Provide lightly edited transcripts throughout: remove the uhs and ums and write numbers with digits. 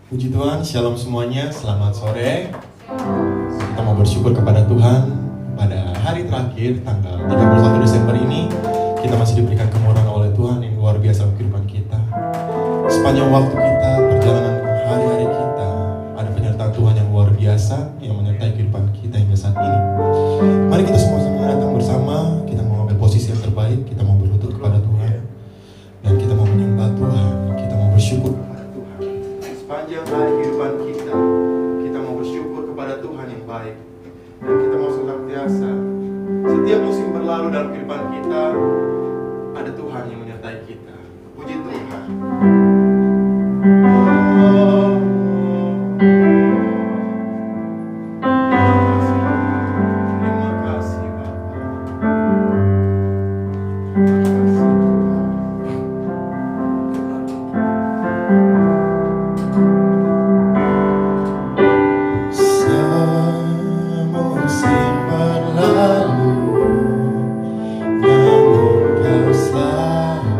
Puji Tuhan, shalom semuanya, selamat sore. Kita mau bersyukur kepada Tuhan pada hari terakhir tanggal 31 Desember ini. Kita masih diberikan kemurahan oleh Tuhan yang luar biasa dalam kehidupan kita. Sepanjang waktu kita, perjalanan hari-hari kita, ada penyertaan Tuhan yang luar biasa yang menyertai kehidupan kita hingga saat ini. Mari kita semua-sama datang bersama, kita mau ambil posisi yang terbaik, kita mau berlutut kepada Tuhan, dan kita mau menyembah Tuhan, kita mau bersyukur kepada Tuhan. Sepanjang hari kehidupan kita, kita mau bersyukur kepada Tuhan yang baik, dan kita mau senantiasa setiap musim berlalu dalam kehidupan kita, ada Tuhan yang menyertai kita. Puji Tuhan. Terima kasih Bapa. Semusim berlalu, namun Kau selalu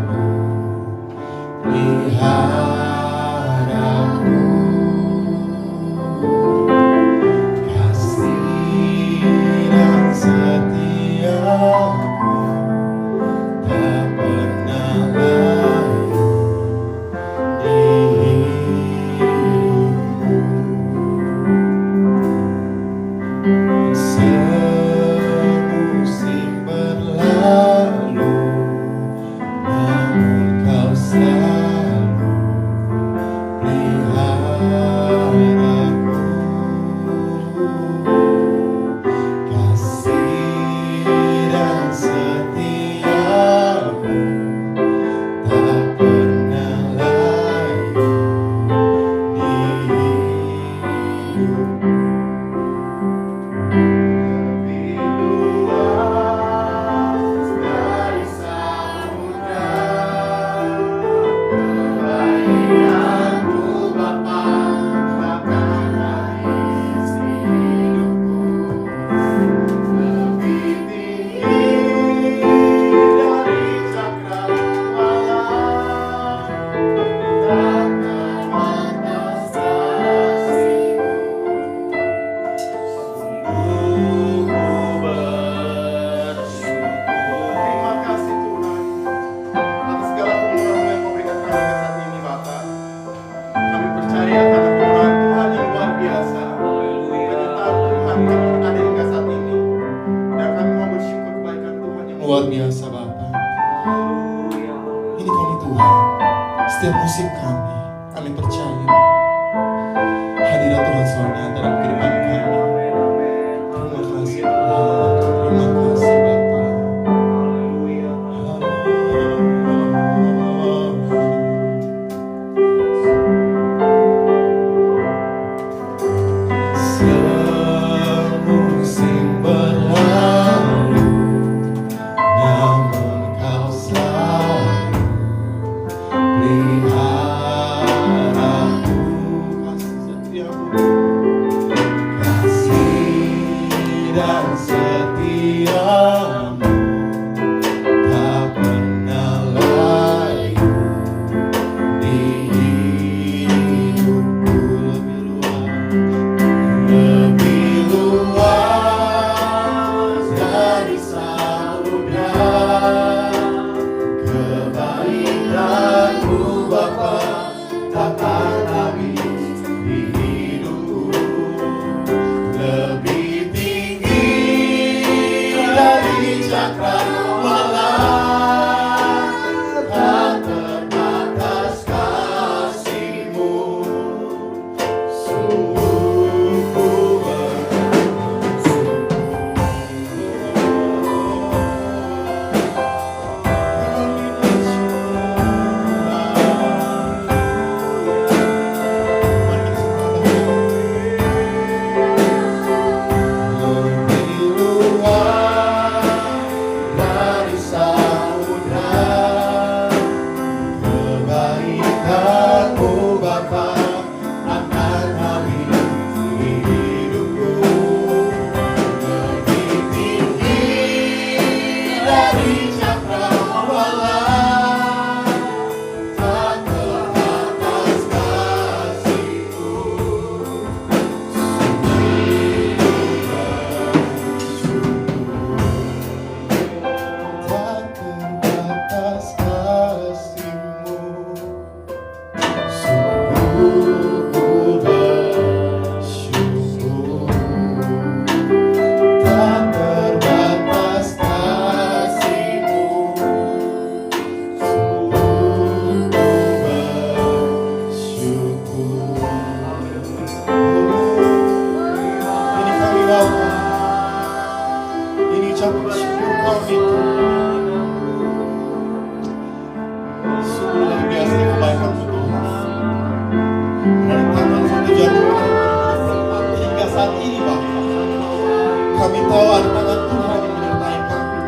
Kami tahu ada tangan Tuhan yang menyertai kami.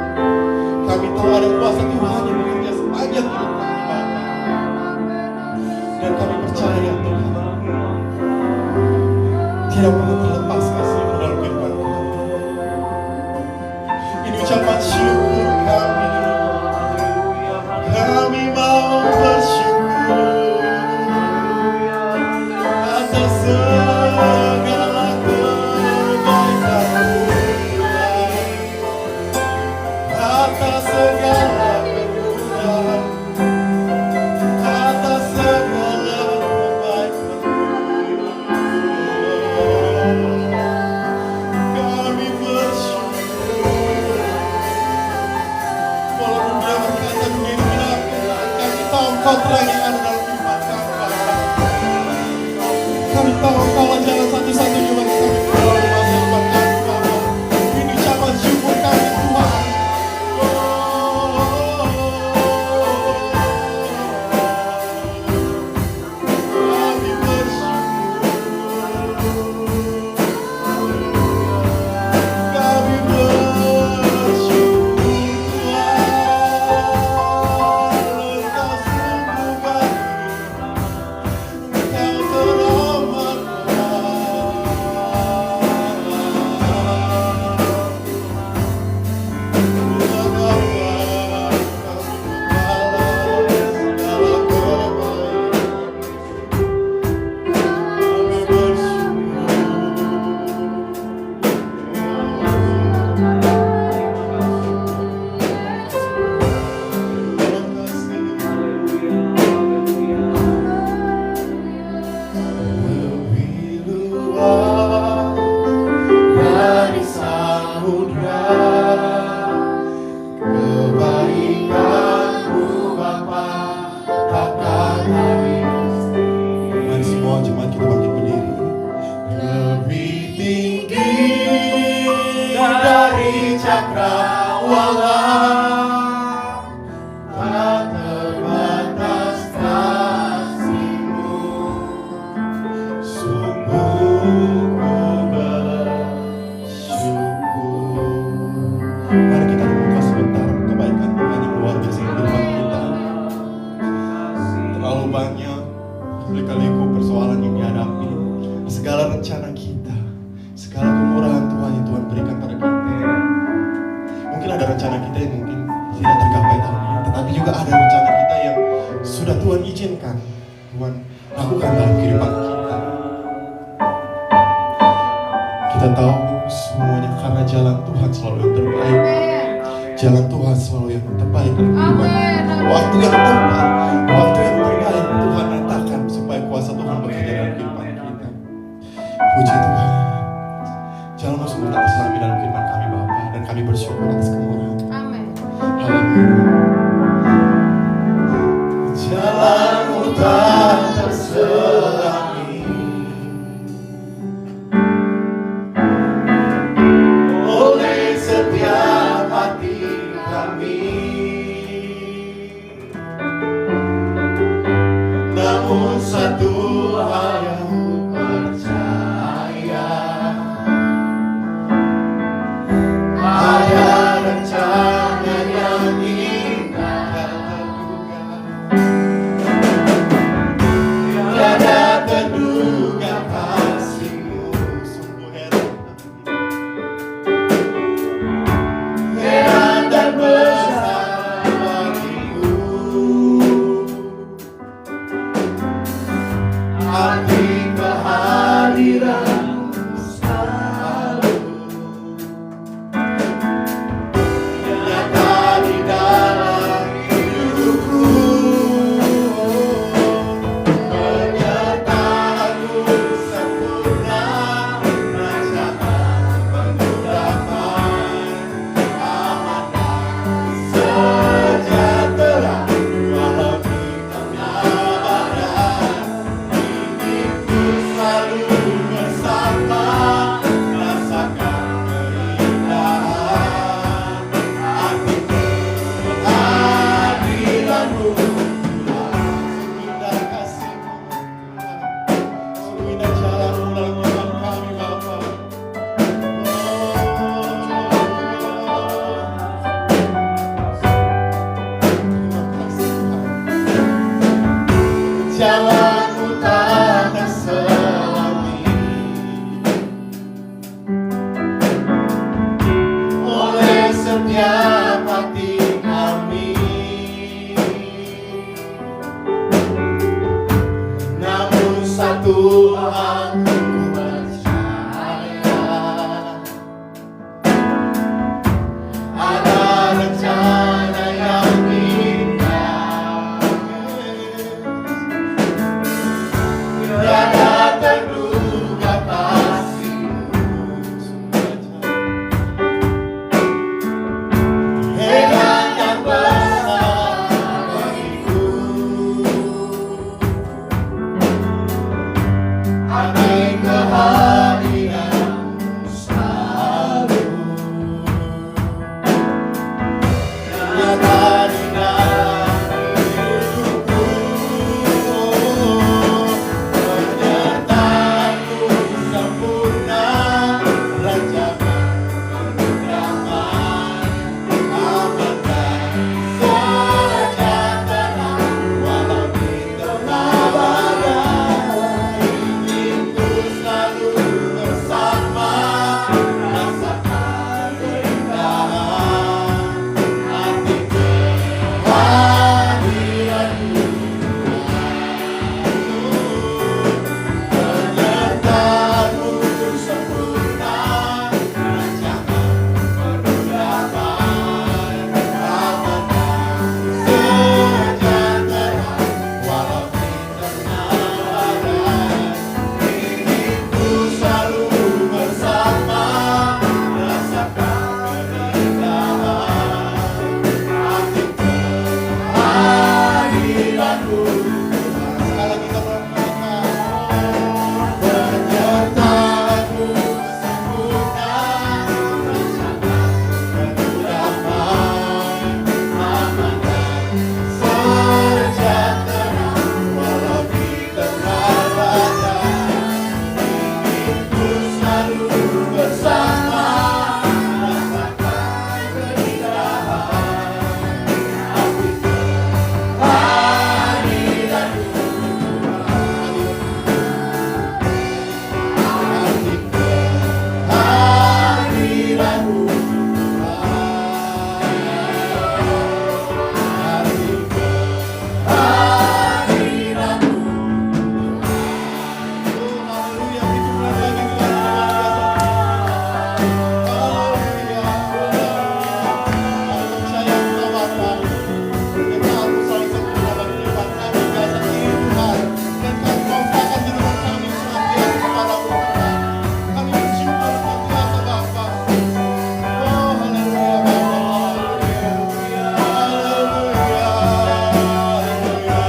Kami tahu ada kuasa Tuhan yang bekerja sepanjang hidup kami, Bapa. Dan kami percaya Tuhan, tidak pernah terlepas kasih-Mu dalam kehidupan kami. Ini ucapan syukur kami. Kami mau bersyukur atas segala atas segala kemudahan, atas segala kebaikan. Kami bersyukur. Walaupun dia berkata dunia ini gelap, kami tahu Engkau terang yang ada dalam kehidupan kami, Bapa. Kami tahu Engkau jalan satu-satunya bagi kami keluar dari masa depan kami, Bapa. Ini ucapan syukur kami, Tuhan. Ada Tuhan ku percaya. Ada rencana yang indah, tiada terduga kasih-Mu. Heran yang besar bagiku. Amin kehadiran-Mu selalu nyata di dalam hidupku. Penyertaan-Mu sempurna, rancangan damai, aman dan sejahtera walau di tengah badai. Ingin ku selalu bersama, rasakan keindahan arti kehadiran-Mu. Penyertaan-Mu sempurna, rancangan penuh damai, aman dan sejahtera walau di tengah badai. Ingin ku selalu bersama, rasakan keindahan arti kehadiran-Mu. Sekali lagi kita berdoa. Penyertaan-Mu sempurna, rancangan penuh damai, aman dan sejahtera walau di tengah badai. Ingin ku selalu bersama, rasakan keindahan arti kehadiran-Mu. Arti kehadiran-Mu. Arti kehadiran-Mu. Haleluya, itu lagi luar biasa. Haleluya. Kami percaya kepada Bapa, firman-Mu selalu sempurna bagi kehidupan kami, biasa ini Tuhan. Dan Kami memohon kehidupan kami senantiasa kepada-Mu Tuhan. Kami bersyukur senantiasa Bapa. Oh haleluya Bapa, haleluya, haleluya, haleluya.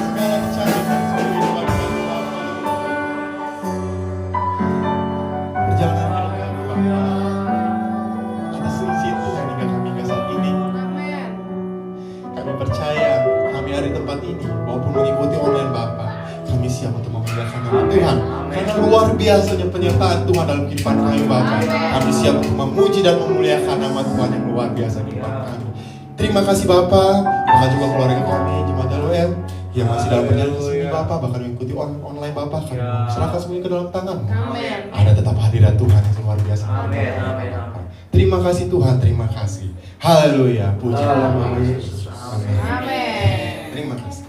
Segala kecantikan seluruh kehidupan kami Bapa. Perjalanan hidup kami Bapa, atas izin Tuhan hingga kami ke saat ini. Kami percaya kami ada di tempat ini maupun mengikuti online Bapa. Kami siap untuk memuliakan nama Tuhan. Karena luar biasanya penyertaan Tuhan dalam kehidupan kami Bapa. Kami siap untuk memuji dan memuliakan nama Tuhan yang luar biasa di kehidupan kami. Terima kasih Bapa, bahkan juga keluarga kami Jemaat LOM yang masih dalam perjalanan ke sini Bapa, bahkan mengikuti online Bapa. Kami serahkan semuanya ke dalam tangan-Mu. Ada tetap hadirat Tuhan yang luar biasa. Bapa. Terima kasih Tuhan, terima kasih. Haleluya, puji nama Yesus. Amin. Terima kasih.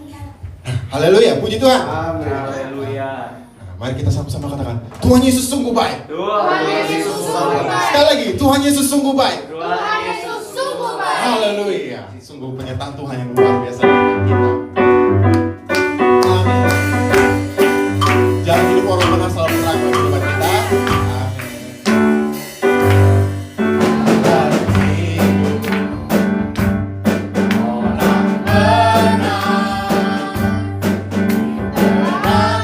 Haleluya, puji Tuhan. Haleluya. Nah, mari kita sama-sama katakan, Tuhan Yesus sungguh baik. Tuhan Yesus sungguh baik. Sekali lagi, Tuhan Yesus sungguh baik. Tuhan Yesus sungguh baik. Haleluya. Sungguh penyertaan Tuhan yang luar biasa bagi kita. Amin. Jalan hidup orang benar selalu terang bagi kehidupan kita. Amin. Jalan hidup orang benar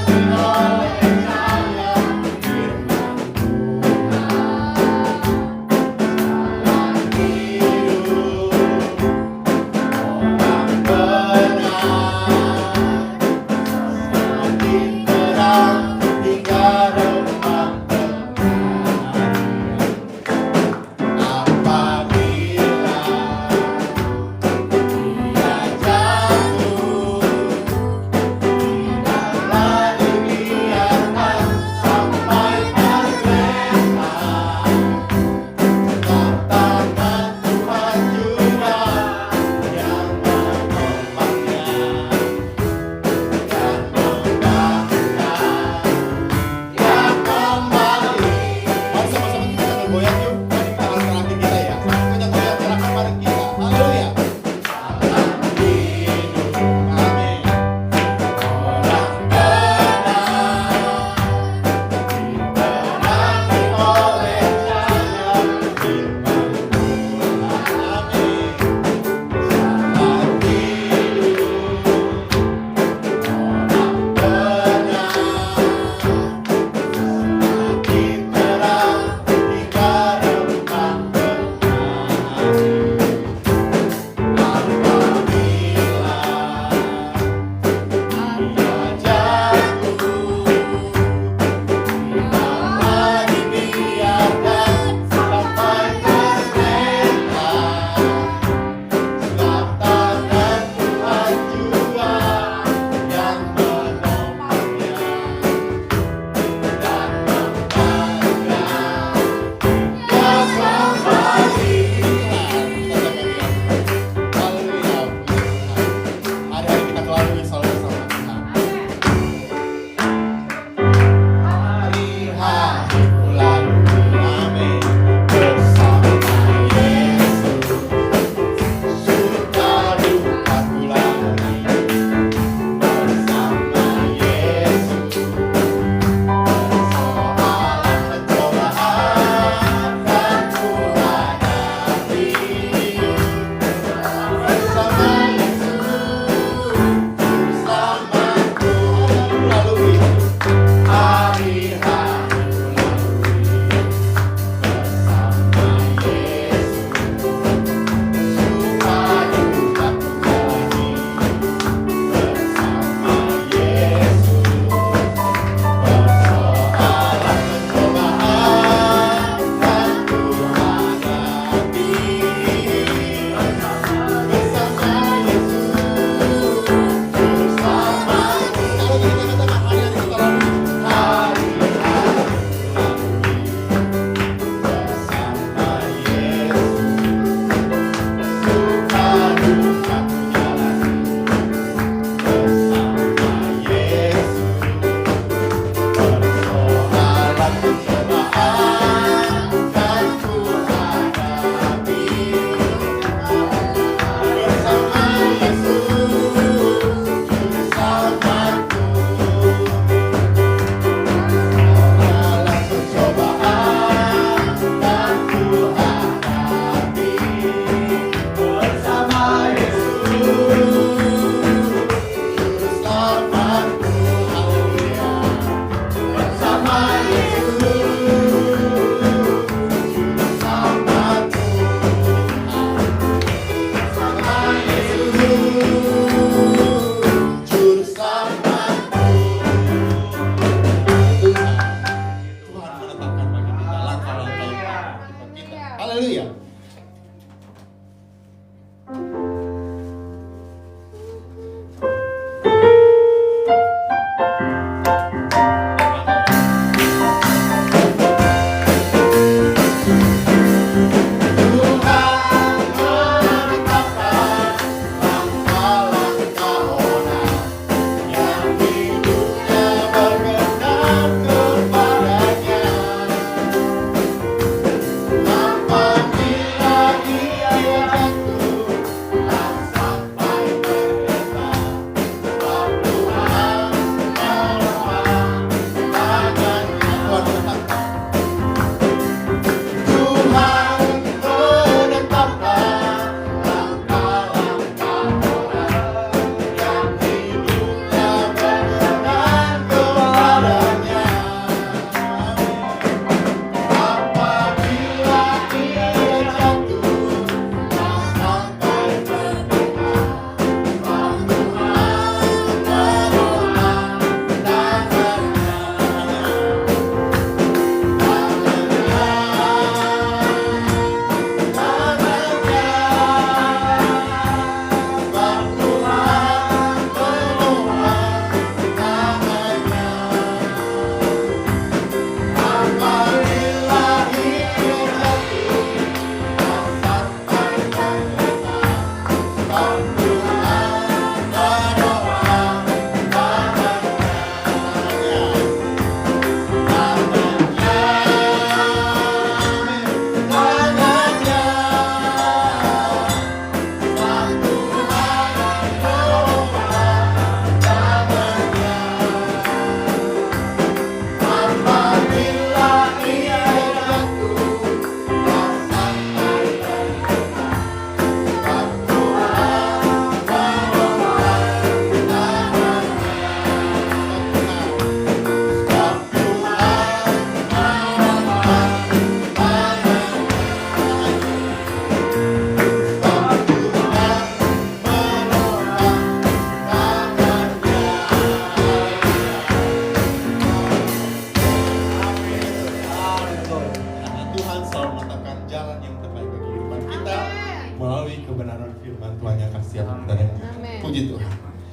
diterangi oleh cahaya firman Tuhan. Jalan hidup orang benar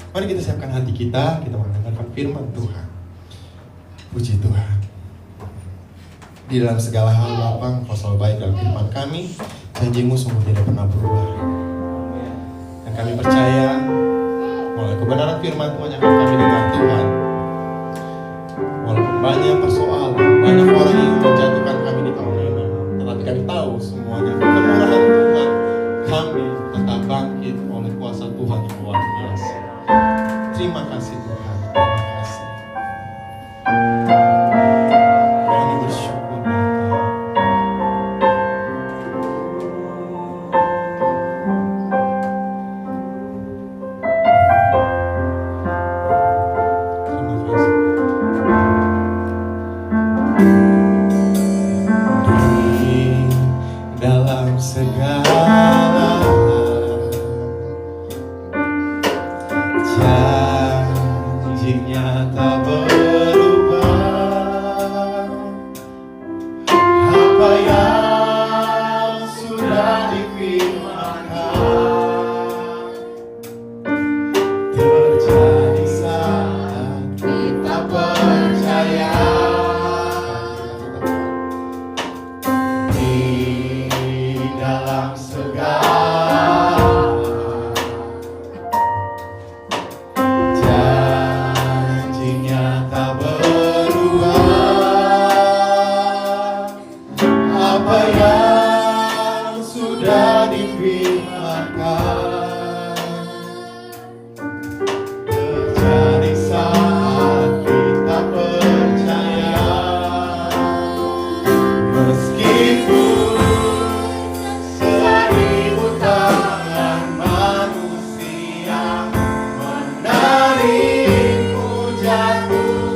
Mari kita siapkan hati kita mendengarkan firman Tuhan. Puji Tuhan. Di dalam segala hal Bapa, Engkau selalu baik dalam kehidupan kami. Janji-Mu sungguh tidak pernah berubah. Dan kami percaya melalui kebenaran firman Tuhan yang akan kami dengar Tuhan. Walaupun banyak persoalan, banyak orang yang menjatuhkan kami di tahun ini, tetapi kami tahu semuanya kemurahan Tuhan, kami tetap bangkit oleh kuasa Tuhan yang luar biasa. Terima kasih Tuhan, terima kasih. Kami bersyukur Bapa. Terima kasih. Di dalam segala janjinya tak berubah. Apa yang sudah difirmankan terjadi saat kita percaya. Di dalam segala janjinya tak berubah. Apa yang sudah difirmankan terjadi saat kita percaya. Meskipun seribu tangan manusia menarikku jatuh,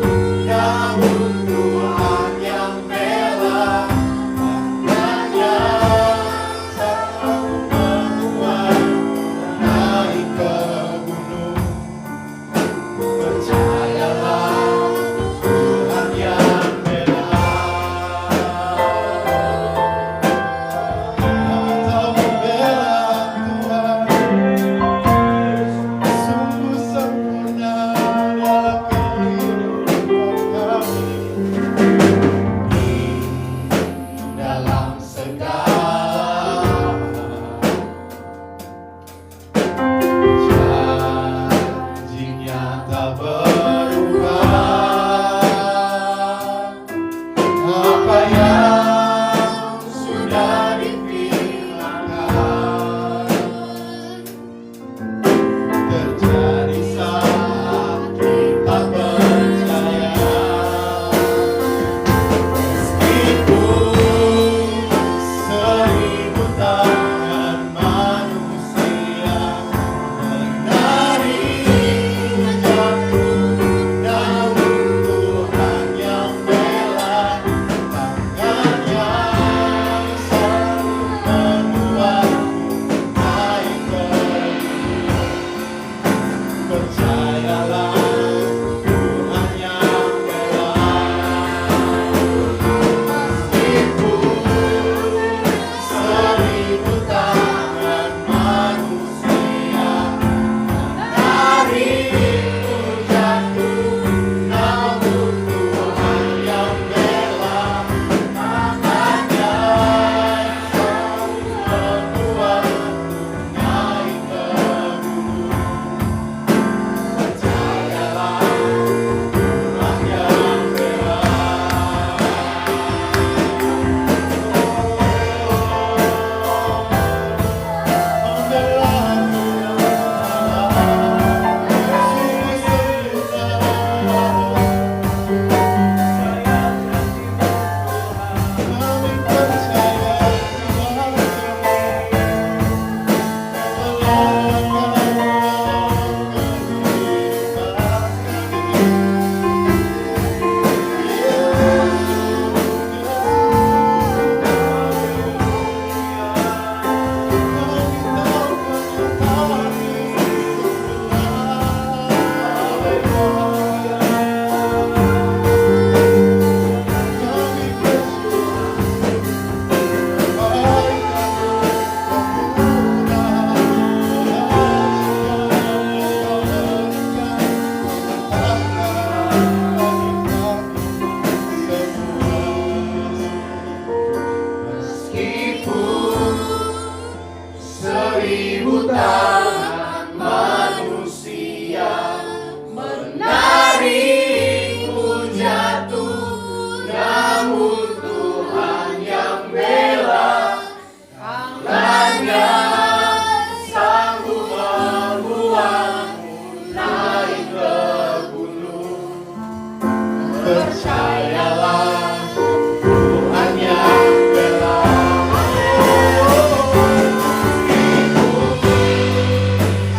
percayalah Tuhan yang bela.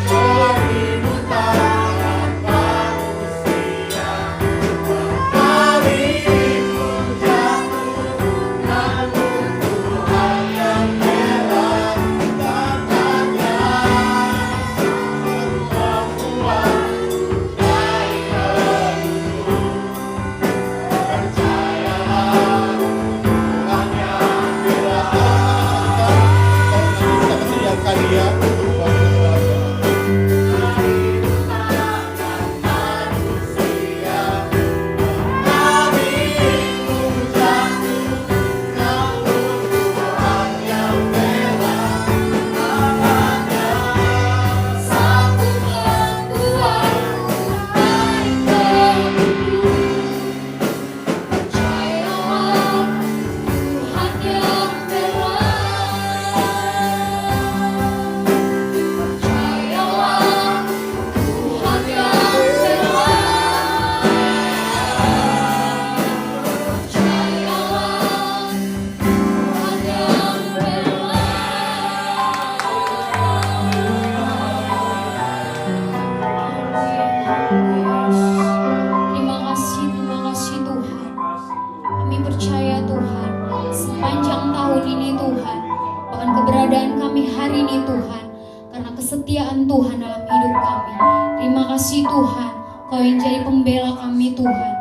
Hatimu tanpa manusia, harimu jatuh, namun Tuhan yang bela. Tangannya semua kuat dari peluru. Percayalah Tuhan yang bela. Kita persediakan dia untuk belajar. Harimu tangan manusia, harimu jatuh, namun Tuhan yang bela. Tangannya satu membuatku dari peluru. Percayalah Tuhan yang bela. Percayalah Tuhan yang bela. Percayalah Tuhan yang bela. Terima kasih Tuhan. Kami percaya Tuhan, sepanjang tahun ini Tuhan, bahkan keberadaan kami hari ini Tuhan, karena kesetiaan Tuhan dalam hidup kami. Terima kasih Tuhan, Kau yang jadi pembela kami Tuhan.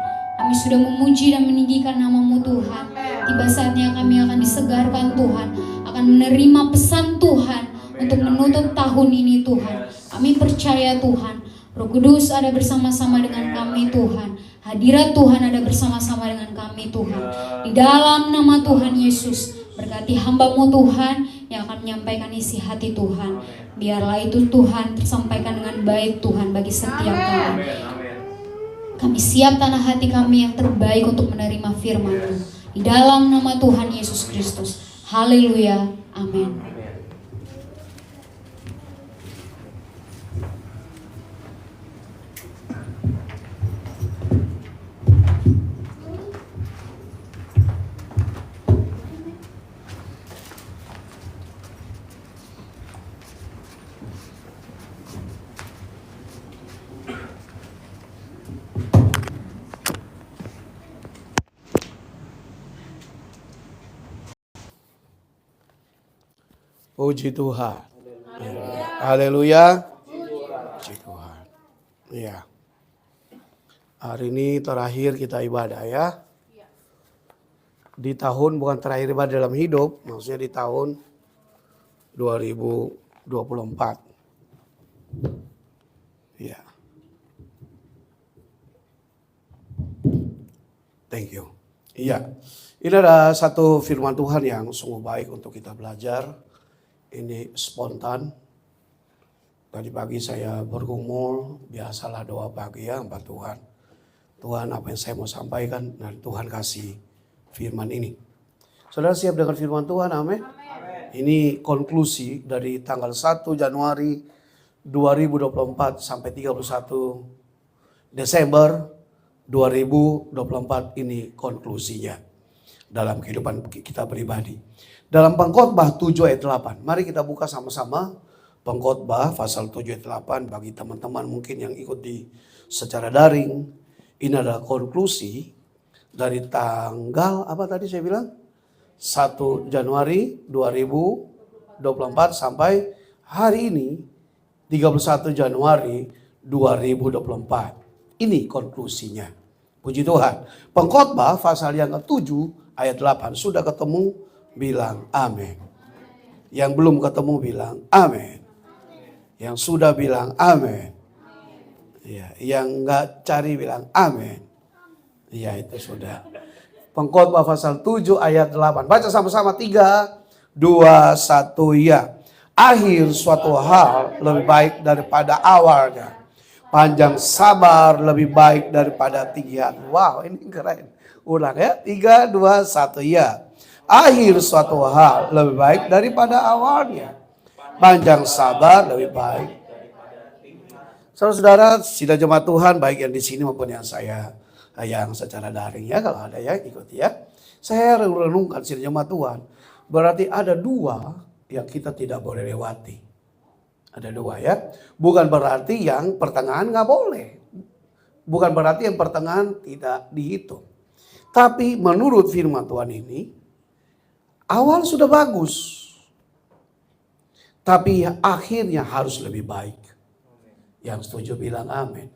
Kami sudah memuji dan meninggikan nama-Mu Tuhan. Tiba saatnya kami akan disegarkan Tuhan, akan menerima pesan Tuhan untuk menutup tahun ini Tuhan. Kami percaya Tuhan, Roh Kudus ada bersama-sama dengan kami Tuhan. Hadirat Tuhan ada bersama-sama dengan kami Tuhan. Di dalam nama Tuhan Yesus, berkati hamba-Mu Tuhan yang akan menyampaikan isi hati Tuhan. Biarlah itu Tuhan tersampaikan dengan baik Tuhan bagi setiap kami. Kami siap tanah hati kami yang terbaik untuk menerima firman-Mu. Di dalam nama Tuhan Yesus Kristus. Haleluya. Amin. Puji Tuhan. Haleluya. Puji Tuhan. Ya. Hari ini terakhir kita ibadah ya. Di tahun, bukan terakhir ibadah dalam hidup, maksudnya di tahun 2024. Ya. Thank you. Iya. Ini ada satu firman Tuhan yang sungguh baik untuk kita belajar. Ini spontan. Tadi pagi saya bergumul, biasalah doa pagi ya, Mbak Tuhan. Tuhan, apa yang saya mau sampaikan, dan Tuhan kasih firman ini. Saudara siap dengan firman Tuhan, amin? Ini konklusi dari tanggal 1 Januari 2024 sampai 31 Desember 2024 ini konklusinya dalam kehidupan kita pribadi. Dalam Pengkhotbah 7 ayat 8. Mari kita buka sama-sama Pengkhotbah pasal 7 ayat 8 bagi teman-teman mungkin yang ikut secara daring. Ini adalah konklusi dari tanggal apa tadi saya bilang? 1 Januari 2024 sampai hari ini 31 Januari 2024. Ini konklusinya. Puji Tuhan. Pengkhotbah pasal yang ke-7 ayat 8. Sudah ketemu? Bilang amin. Yang belum ketemu bilang amin. Yang sudah bilang amin. Ya, yang enggak cari bilang amin. Ya, itu sudah. Pengkhotbah pasal 7 ayat 8. Baca sama-sama 3, 2, 1 ya. Akhir suatu hal lebih baik daripada awalnya. Panjang sabar lebih baik daripada tinggian. Wow, ini keren. Ulang ya. 3, 2, 1 ya. Akhir suatu hal lebih baik daripada awalnya. Panjang sabar lebih baik. Saudara-saudara, sidang jemaat Tuhan baik yang di sini maupun yang saya yang secara daring ya, kalau ada yang ikuti ya. Saya renungkan sini jemaat Tuhan. Berarti ada dua yang kita tidak boleh lewati. Ada dua ya. Bukan berarti yang pertengahan nggak boleh. Bukan berarti yang pertengahan tidak dihitung. Tapi menurut firman Tuhan ini, awal sudah bagus. Tapi akhirnya harus lebih baik. Yang setuju bilang amin.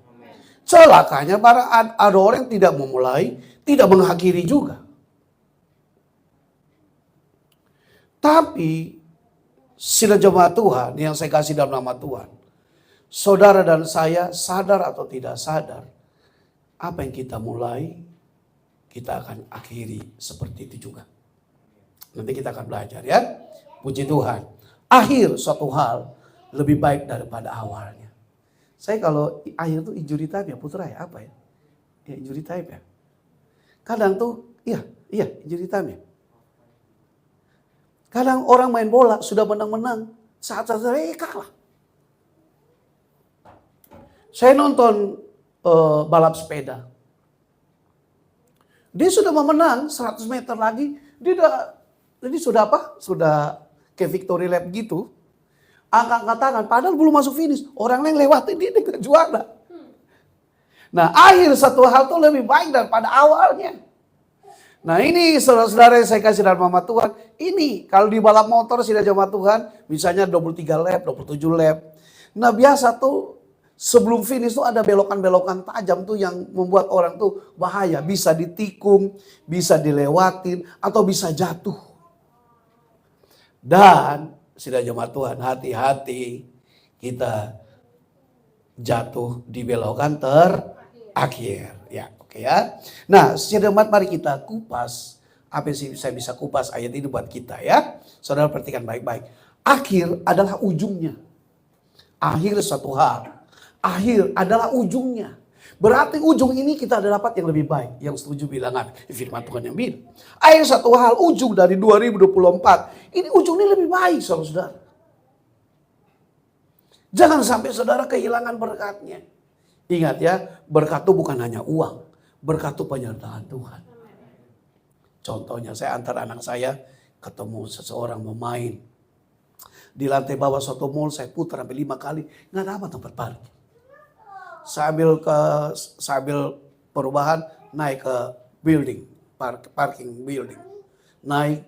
Celakanya ada orang yang tidak memulai, tidak mengakhiri juga. Tapi sila jemaat Tuhan yang saya kasih dalam nama Tuhan, saudara dan saya sadar atau tidak sadar, apa yang kita mulai, kita akan akhiri seperti itu juga. Nanti kita akan belajar ya. Puji Tuhan. Akhir suatu hal lebih baik daripada awalnya. Saya kalau akhir itu injury time ya Putra ya, apa ya? Ya injury time ya. Kadang tuh, iya injury time ya. Kadang orang main bola sudah menang-menang, saat-saat kalah. Saya nonton balap sepeda. Dia sudah memenang 100 meter lagi, dia sudah apa? Sudah kayak victory lap gitu. Angkat tangan, padahal belum masuk finish. Orang lain lewatin dia dengan juara. Nah akhir satu hal itu lebih baik daripada awalnya. Nah ini saudara-saudara yang saya kasih dalam nama Tuhan. Ini kalau di balap motor sila jemaat Tuhan. Misalnya 23 lap, 27 lap. Nah biasa tuh sebelum finish tuh ada belokan-belokan tajam tuh yang membuat orang tuh bahaya. Bisa ditikung, bisa dilewatin, atau bisa jatuh. Dan sila jemaat Tuhan hati-hati kita jatuh di belokan terakhir. Ya. Oke ya. Nah, jemaat mari kita kupas apa yang saya bisa kupas ayat ini buat kita ya. Saudara perhatikan baik-baik. Akhir adalah ujungnya. Akhir suatu hal. Akhir adalah ujungnya. Berarti ujung ini kita ada dapat yang lebih baik. Yang setuju bilang firman Tuhan yang bilang. Akhir satu hal ujung dari 2024. Ini ujungnya lebih baik saudara. Jangan sampai saudara kehilangan berkatnya. Ingat ya, berkat itu bukan hanya uang. Berkat itu penyertaan Tuhan. Contohnya saya antar anak saya ketemu seseorang memain. Di lantai bawah suatu mall saya putar sampai 5 kali. Nggak dapat tempat parkir. Saya ambil perubahan naik ke building. Parking building. Naik,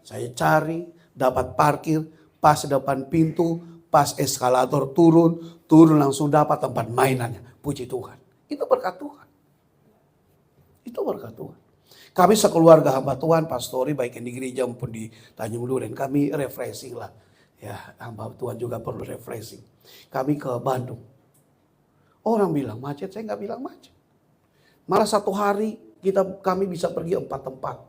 saya cari, dapat parkir. Pas depan pintu, pas eskalator turun langsung dapat tempat mainannya. Puji Tuhan. Itu berkat Tuhan. Itu berkat Tuhan. Kami sekeluarga hamba Tuhan, pastori baik yang di gereja maupun di Tanjung Duren, kami refreshing lah. Ya, hamba Tuhan juga perlu refreshing. Kami ke Bandung. Orang bilang macet, saya nggak bilang macet. Malah satu hari kami bisa pergi 4 tempat.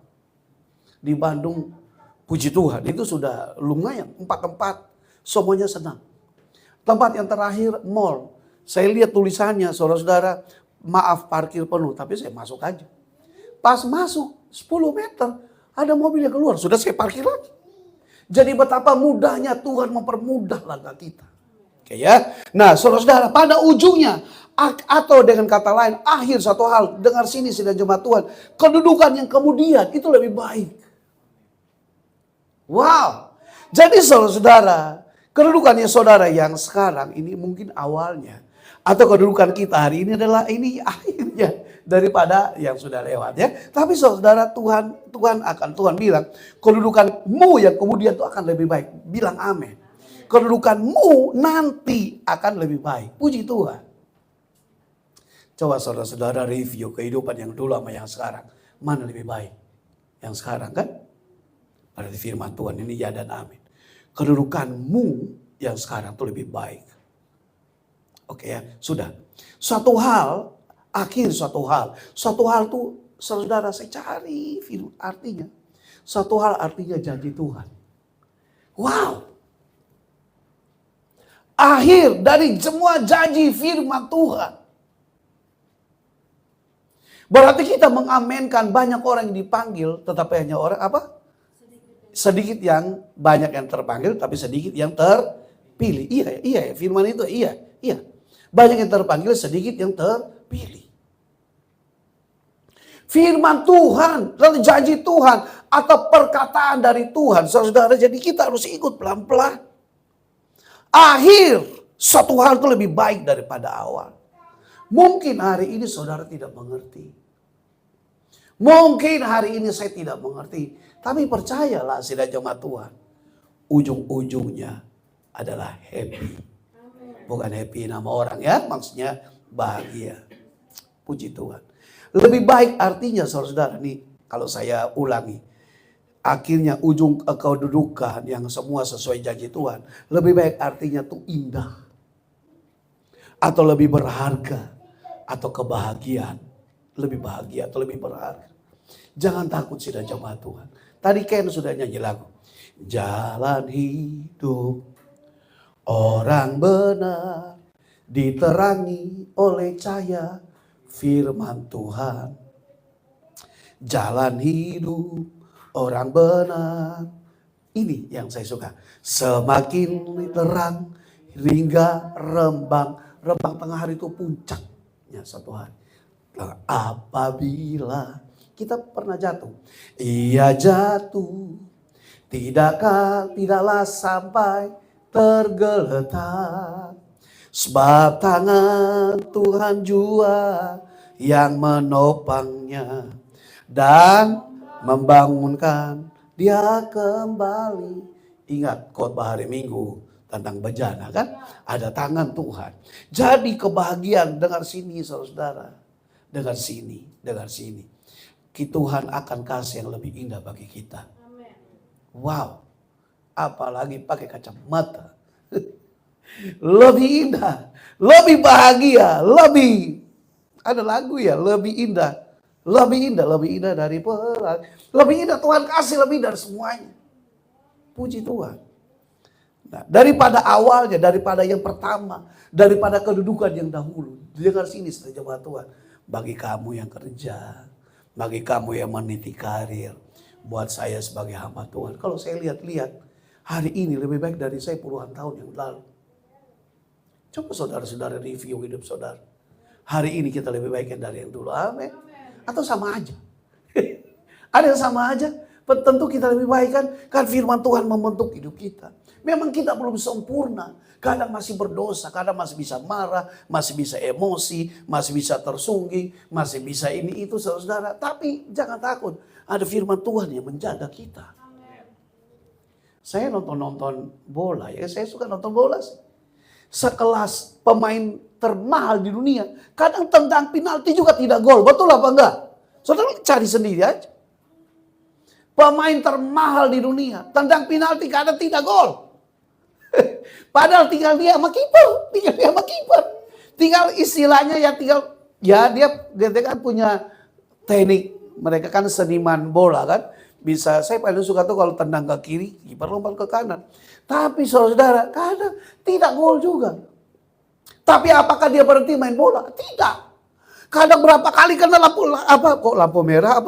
Di Bandung, puji Tuhan, itu sudah lumayan. 4 tempat, semuanya senang. Tempat yang terakhir, mall. Saya lihat tulisannya, saudara-saudara, maaf parkir penuh, tapi saya masuk aja. Pas masuk 10 meter, ada mobil yang keluar, sudah saya parkir lagi. Jadi betapa mudahnya Tuhan mempermudah langkah kita. Oke ya. Nah saudara-saudara, pada ujungnya, atau dengan kata lain, akhir satu hal, dengar sini sidang jemaat Tuhan, kedudukan yang kemudian itu lebih baik. Wow. Jadi saudara-saudara, kedudukannya saudara yang sekarang ini mungkin awalnya. Atau kedudukan kita hari ini adalah ini akhirnya daripada yang sudah lewat ya. Tapi saudara Tuhan bilang kedudukanmu yang kemudian itu akan lebih baik. Bilang amin. Kedudukanmu nanti akan lebih baik. Puji Tuhan. Coba saudara-saudara review kehidupan yang dulu sama yang sekarang. Mana lebih baik? Yang sekarang kan? Berarti firman Tuhan ini ya dan amin. Kedudukanmu yang sekarang itu lebih baik. Oke ya, sudah. Suatu hal itu saudara saya cari artinya. Suatu hal artinya janji Tuhan. Wow. Akhir dari semua janji firman Tuhan. Berarti kita mengamenkan banyak orang yang dipanggil, tetapi hanya orang apa? Sedikit yang banyak yang terpanggil, tapi sedikit yang terpilih. Iya, firman itu iya. Banyak yang terpanggil, sedikit yang terpilih. firman Tuhan, lalu janji Tuhan, atau perkataan dari Tuhan, saudara. Jadi kita harus ikut pelan-pelan. Akhir suatu hal itu lebih baik daripada awal. Mungkin hari ini saudara tidak mengerti. Mungkin hari ini saya tidak mengerti. Tapi percayalah sidang jemaat Tuhan, ujung-ujungnya adalah happy. Bukan happy nama orang ya, maksudnya bahagia. Puji Tuhan. Lebih baik artinya saudara-saudara nih, kalau saya ulangi. Akhirnya ujung kedudukan yang semua sesuai janji Tuhan. Lebih baik artinya tuh indah. Atau lebih berharga. Atau kebahagiaan. Lebih bahagia atau lebih berharga. Jangan takut sidang jemaat Tuhan. Tadi Ken sudah nyanyi lagu. Jalan hidup orang benar diterangi oleh cahaya firman Tuhan. Jalan hidup orang benar. Ini yang saya suka. Semakin terang hingga rembang. Rembang tengah hari itu puncaknya satu hari. Apabila kita pernah jatuh. Ia jatuh. Tidaklah sampai tergeletak. Sebab tangan Tuhan jua yang menopangnya dan membangunkan dia kembali. Ingat khotbah hari Minggu tentang bejana kan? Ada tangan Tuhan. Jadi kebahagiaan, dengar sini saudara. Dengar sini, dengar sini. Tuhan akan kasih yang lebih indah bagi kita. Wow. Apalagi pakai kacamata. Lebih indah, lebih bahagia, lebih ada lagu ya, lebih indah, lebih indah dari pelangi, lebih indah Tuhan kasih lebih dari semuanya. Puji Tuhan. Nah, daripada awalnya, daripada yang pertama, daripada kedudukan yang dahulu. Dengar sini saudara jemaat Tuhan, bagi kamu yang kerja, bagi kamu yang meniti karir, buat saya sebagai hamba Tuhan. Kalau saya lihat-lihat hari ini lebih baik dari saya puluhan tahun yang lalu. Coba saudara-saudara review hidup saudara. Hari ini kita lebih baik dari yang dulu. Amin. Atau sama aja. Ada yang sama aja. Tentu kita lebih baik kan. Kan firman Tuhan membentuk hidup kita. Memang kita belum sempurna. Kadang masih berdosa. Kadang masih bisa marah. Masih bisa emosi. Masih bisa tersungging. Masih bisa ini itu saudara. Tapi jangan takut. Ada firman Tuhan yang menjaga kita. Saya nonton bola. Ya saya suka nonton bola sih. Sekelas pemain termahal di dunia. Kadang tendang penalti juga tidak gol. Betul apa enggak? Saudara cari sendiri aja. Pemain termahal di dunia. Tendang penalti kadang tidak gol. Padahal tinggal dia sama kiper. Tinggal istilahnya ya tinggal. Ya dia kan punya teknik. Mereka kan seniman bola kan. Bisa, saya paling suka tuh kalau tendang ke kiri, kiper lompat ke kanan. Tapi saudara, kadang tidak gol juga. Tapi apakah dia berhenti main bola? Tidak. Kadang berapa kali kena lampu merah,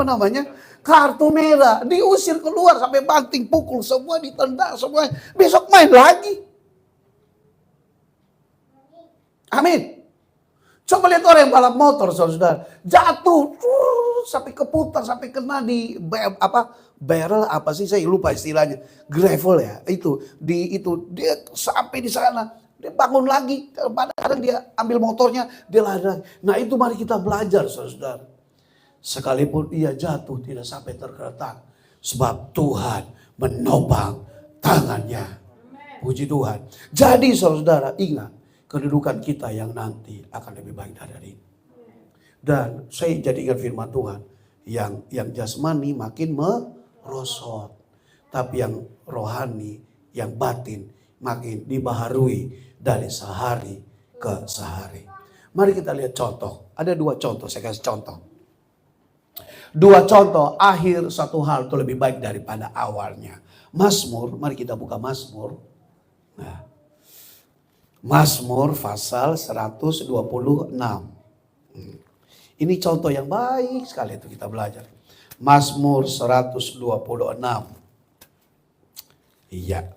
kartu merah. Diusir keluar sampai banting, pukul semua, ditendang semua. Besok main lagi. Amin. Coba lihat orang yang balap motor saudara. Jatuh, sampai keputar, sampai kena di barrel apa sih saya lupa istilahnya, gravel ya itu dia sampai di sana dia bangun lagi, kadang dia ambil motornya dia lari. Nah itu mari kita belajar saudara, sekalipun ia jatuh tidak sampai tergeletak sebab Tuhan menopang tangannya. Puji Tuhan. Jadi saudara ingat kedudukan kita yang nanti akan lebih baik dari ini. Dan saya jadi ingat firman Tuhan yang jasmani makin merosot, tapi yang rohani, yang batin makin dibaharui dari sehari ke sehari. Mari kita lihat contoh. Ada dua contoh, saya kasih contoh. Dua contoh akhir satu hal itu lebih baik daripada awalnya. Mazmur, mari kita buka Mazmur. Nah, Mazmur pasal 126. Ini contoh yang baik sekali itu kita belajar. Mazmur 126. Iya.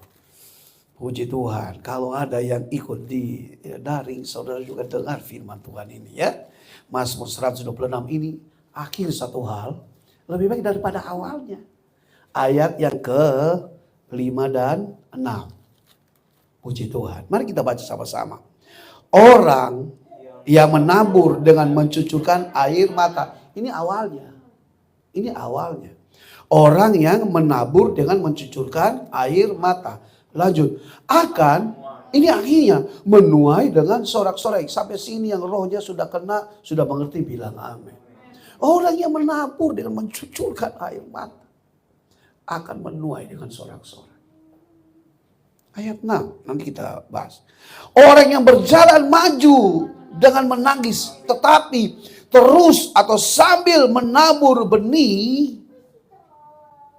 Puji Tuhan. Kalau ada yang ikut di daring, saudara juga dengar firman Tuhan ini ya. Mazmur 126 ini akhir satu hal lebih baik daripada awalnya. Ayat yang ke-5 dan 6. Puji Tuhan. Mari kita baca sama-sama. Orang yang menabur dengan mencucurkan air mata. Ini awalnya. Ini awalnya. Orang yang menabur dengan mencucurkan air mata. Lanjut. Ini akhirnya menuai dengan sorak-sorai. Sampai sini yang rohnya sudah kena, sudah mengerti, bilang amin. Orang yang menabur dengan mencucurkan air mata akan menuai dengan sorak-sorai. Ayat 6, nanti kita bahas. Orang yang berjalan maju dengan menangis, tetapi terus atau sambil menabur benih.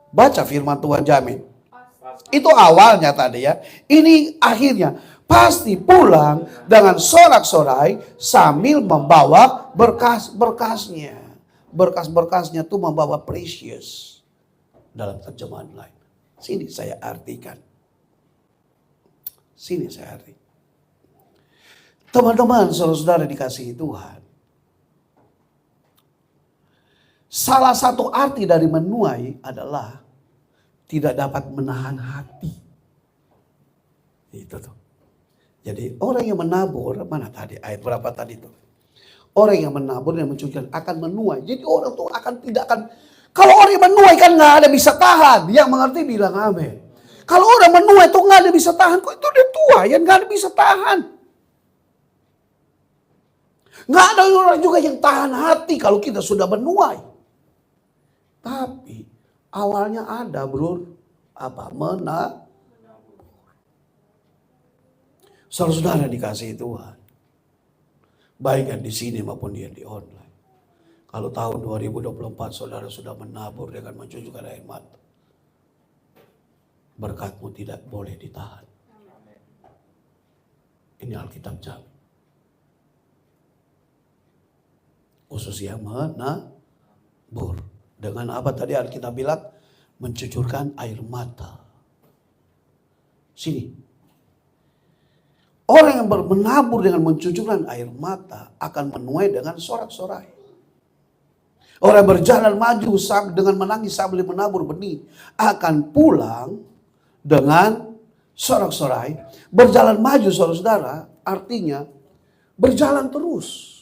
Baca firman Tuhan, jamin. Itu awalnya tadi ya. Ini akhirnya pasti pulang dengan sorak-sorai sambil membawa berkas-berkasnya. Berkas-berkasnya itu membawa precious dalam terjemahan lain. Sini saya artikan. Sini saya arti. Teman-teman, saudara-saudara dikasihi Tuhan. Salah satu arti dari menuai adalah tidak dapat menahan hati. Itu tuh. Jadi orang yang menabur, mana tadi ayat berapa tadi tuh? Orang yang menabur dan mencucurkan akan menuai. Jadi orang tuh tidak akan. Kalau orang yang menuai kan nggak ada bisa tahan. Yang mengerti bilang amin. Kalau orang menuai tuh nggak ada bisa tahan. Kok itu udah tua ya nggak ada bisa tahan. Nggak ada orang juga yang tahan hati kalau kita sudah menuai. Tapi awalnya ada bro, saudara-saudara dikasihi Tuhan, baik yang di sini maupun dia di online. Kalau tahun 2024 saudara sudah menabur dengan mencucurkan air mata, berkatmu tidak boleh ditahan. Ini Alkitab jamin. Khusus yang menabur. Dengan apa tadi Alkitab bilang? Mencucurkan air mata. Sini. Orang yang menabur dengan mencucurkan air mata akan menuai dengan sorak-sorai. Orang berjalan maju dengan menangis sambil menabur benih akan pulang dengan sorak-sorai. Berjalan maju saudara-saudara artinya berjalan terus.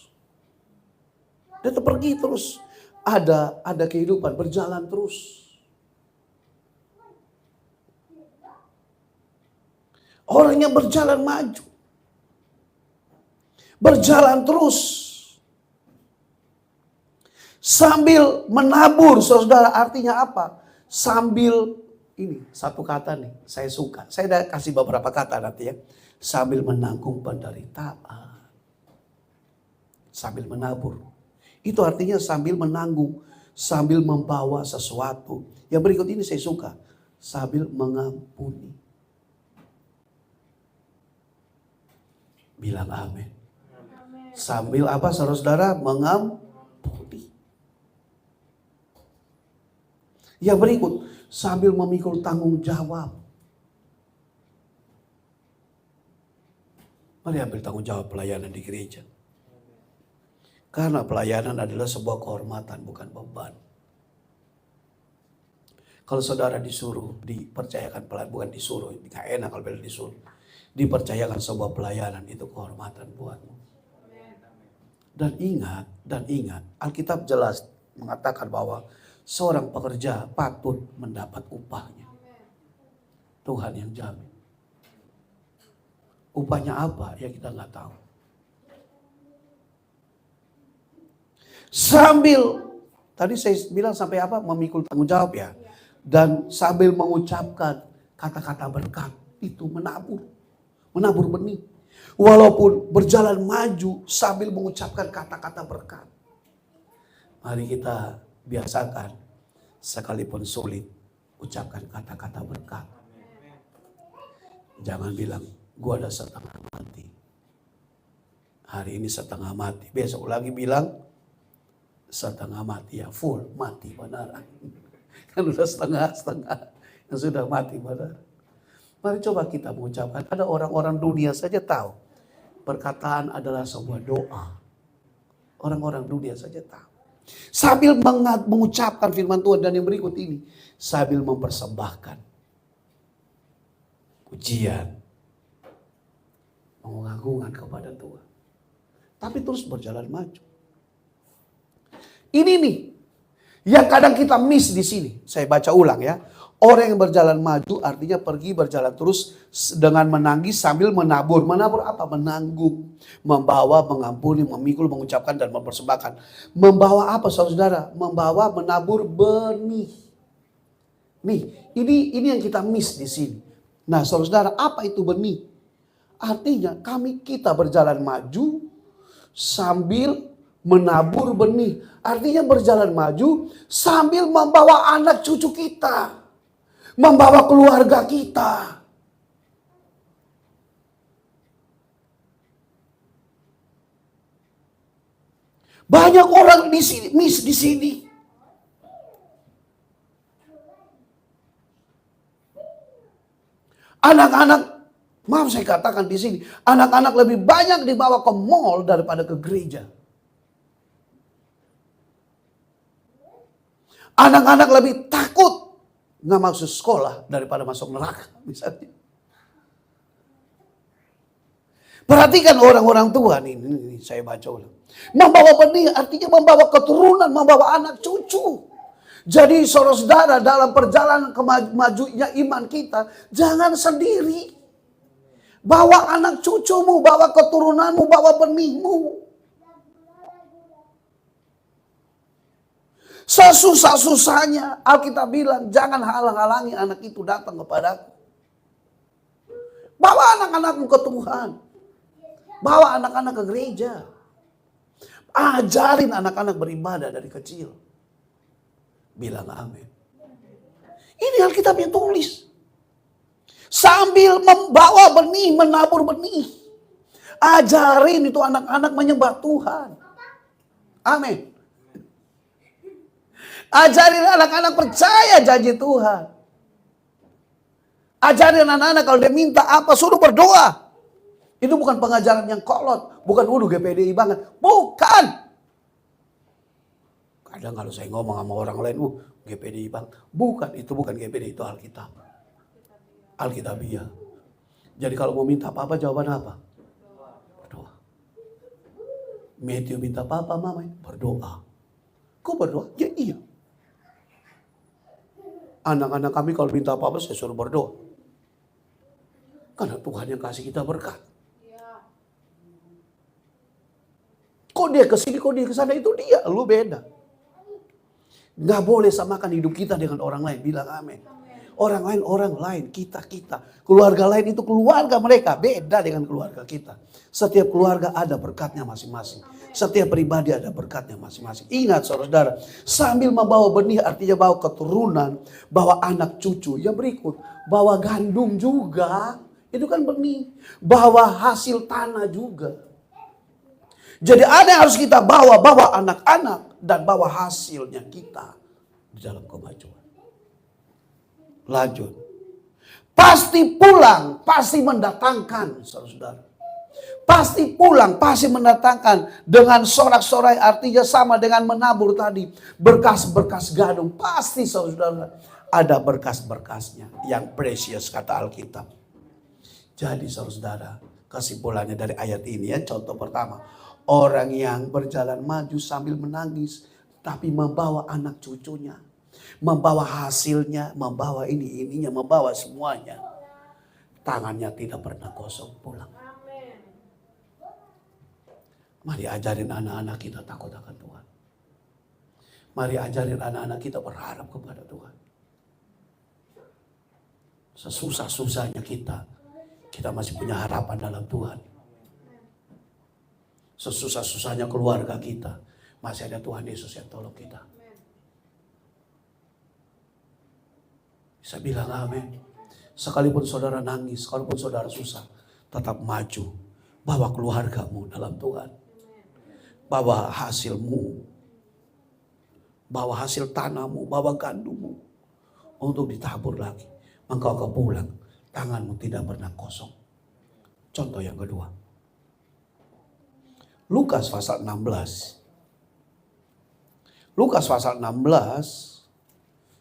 Dia pergi terus. Ada kehidupan, berjalan terus. Orang yang berjalan maju. Berjalan terus. Sambil menabur, saudara, artinya apa? Sambil, ini satu kata nih, saya suka. Saya udah kasih beberapa kata nanti ya. Sambil menanggung penderitaan. Sambil menabur. Itu artinya sambil menanggung, sambil membawa sesuatu. Yang berikut ini saya suka. Sambil mengampuni. Bilang amin. Sambil apa saudara-saudara? Mengampuni. Yang berikut, sambil memikul tanggung jawab. Mari ambil tanggung jawab pelayanan di gereja. Karena pelayanan adalah sebuah kehormatan, bukan beban. Kalau saudara disuruh, dipercayakan pelayanan, bukan disuruh, tidak enak kalau disuruh. Dipercayakan sebuah pelayanan, itu kehormatan buatmu. Dan ingat, Alkitab jelas mengatakan bahwa seorang pekerja patut mendapat upahnya. Tuhan yang jamin. Upahnya apa? Ya kita nggak tahu. Sambil, tadi saya bilang sampai apa? Memikul tanggung jawab ya. Dan sambil mengucapkan kata-kata berkat. Itu menabur. Menabur benih. Walaupun berjalan maju sambil mengucapkan kata-kata berkat. Mari kita biasakan. Sekalipun sulit, ucapkan kata-kata berkat. Jangan bilang, gua ada setengah mati. Hari ini setengah mati. Besok lagi bilang, setengah mati ya, full mati beneran. Kan udah setengah-setengah yang sudah mati beneran. Mari coba kita mengucapkan, ada orang-orang dunia saja tahu perkataan adalah sebuah doa. Orang-orang dunia saja tahu. Sambil mengucapkan firman Tuhan, dan yang berikut ini, sambil mempersembahkan pujian, pengagungan kepada Tuhan. Tapi terus berjalan maju. Ini nih yang kadang kita miss di sini. Saya baca ulang ya. Orang yang berjalan maju artinya pergi berjalan terus dengan menangis sambil menabur. Menabur apa? Menanggung, membawa, mengampuni, memikul, mengucapkan dan mempersembahkan. Membawa apa saudara? Membawa, menabur benih. Nih, ini yang kita miss di sini. Nah, saudara, apa itu benih? Artinya kita berjalan maju sambil menabur benih. Artinya berjalan maju sambil membawa anak cucu kita. Membawa keluarga kita. Banyak orang di sini, miss di sini. Anak-anak, maaf saya katakan di sini, anak-anak lebih banyak dibawa ke mall daripada ke gereja. Anak-anak lebih takut nggak masuk sekolah daripada masuk neraka misalnya. Perhatikan orang-orang tua ini saya baca ulang. Membawa benih artinya membawa keturunan, membawa anak cucu. Jadi saudara-saudara dalam perjalanan kemajunya iman kita, jangan sendiri. Bawa anak cucumu, bawa keturunanmu, bawa benihmu. Sesusah-susahnya Alkitab bilang jangan halang-halangi anak itu datang kepadaku. Bawa anak-anakmu ke Tuhan. Bawa anak-anak ke gereja. Ajarin anak-anak beribadah dari kecil. Bilang amin. Ini Alkitab yang tulis. Sambil membawa benih, menabur benih. Ajarin itu anak-anak menyembah Tuhan. Amin. Ajarin anak-anak percaya janji Tuhan. Ajarin anak-anak kalau dia minta apa, suruh berdoa. Itu bukan pengajaran yang kolot. Bukan GPDI banget. Bukan. Kadang kalau saya ngomong sama orang lain, GPDI banget. Bukan, itu bukan GPDI, itu Alkitab. Alkitabiah. Jadi kalau mau minta apa-apa, jawaban apa? Berdoa. Matthew minta apa-apa, mama? Berdoa. Kok berdoa? Ya iya. Anak-anak kami kalau minta apa-apa saya suruh berdoa. Karena Tuhan yang kasih kita berkat. Kok dia kesini, kok dia kesana, itu dia. Lu beda. Gak boleh samakan hidup kita dengan orang lain. Bilang amin. Orang lain, kita. Keluarga lain itu keluarga mereka. Beda dengan keluarga kita. Setiap keluarga ada berkatnya masing-masing. Setiap pribadi ada berkatnya masing-masing. Ingat saudara, sambil membawa benih artinya bawa keturunan, bawa anak cucu. Yang berikut, bawa gandum juga. Itu kan benih. Bawa hasil tanah juga. Jadi ada yang harus kita bawa anak-anak dan bawa hasilnya kita di dalam kemajuan. Lanjut. Pasti pulang, pasti mendatangkan saudara. Pasti pulang, pasti mendatangkan dengan sorak-sorai artinya sama dengan menabur tadi. Berkas-berkas gandum, pasti saudara ada berkas-berkasnya yang precious kata Alkitab. Jadi saudara, kesimpulannya dari ayat ini ya, contoh pertama. Orang yang berjalan maju sambil menangis, tapi membawa anak cucunya. Membawa hasilnya, membawa ininya, membawa semuanya. Tangannya tidak pernah kosong pulang. Mari ajarin anak-anak kita takut akan Tuhan. Mari ajarin anak-anak kita berharap kepada Tuhan. Sesusah-susahnya kita masih punya harapan dalam Tuhan. Sesusah-susahnya keluarga kita, masih ada Tuhan Yesus yang tolong kita. Bisa bilang amin. Sekalipun saudara nangis, sekalipun saudara susah, tetap maju. Bawa keluargamu dalam Tuhan. Bawa hasilmu. Bawa hasil tanahmu, bawa gandummu. Untuk ditabur lagi. Maka kau pulang, tanganmu tidak pernah kosong. Contoh yang kedua. Lukas pasal 16. Lukas pasal 16.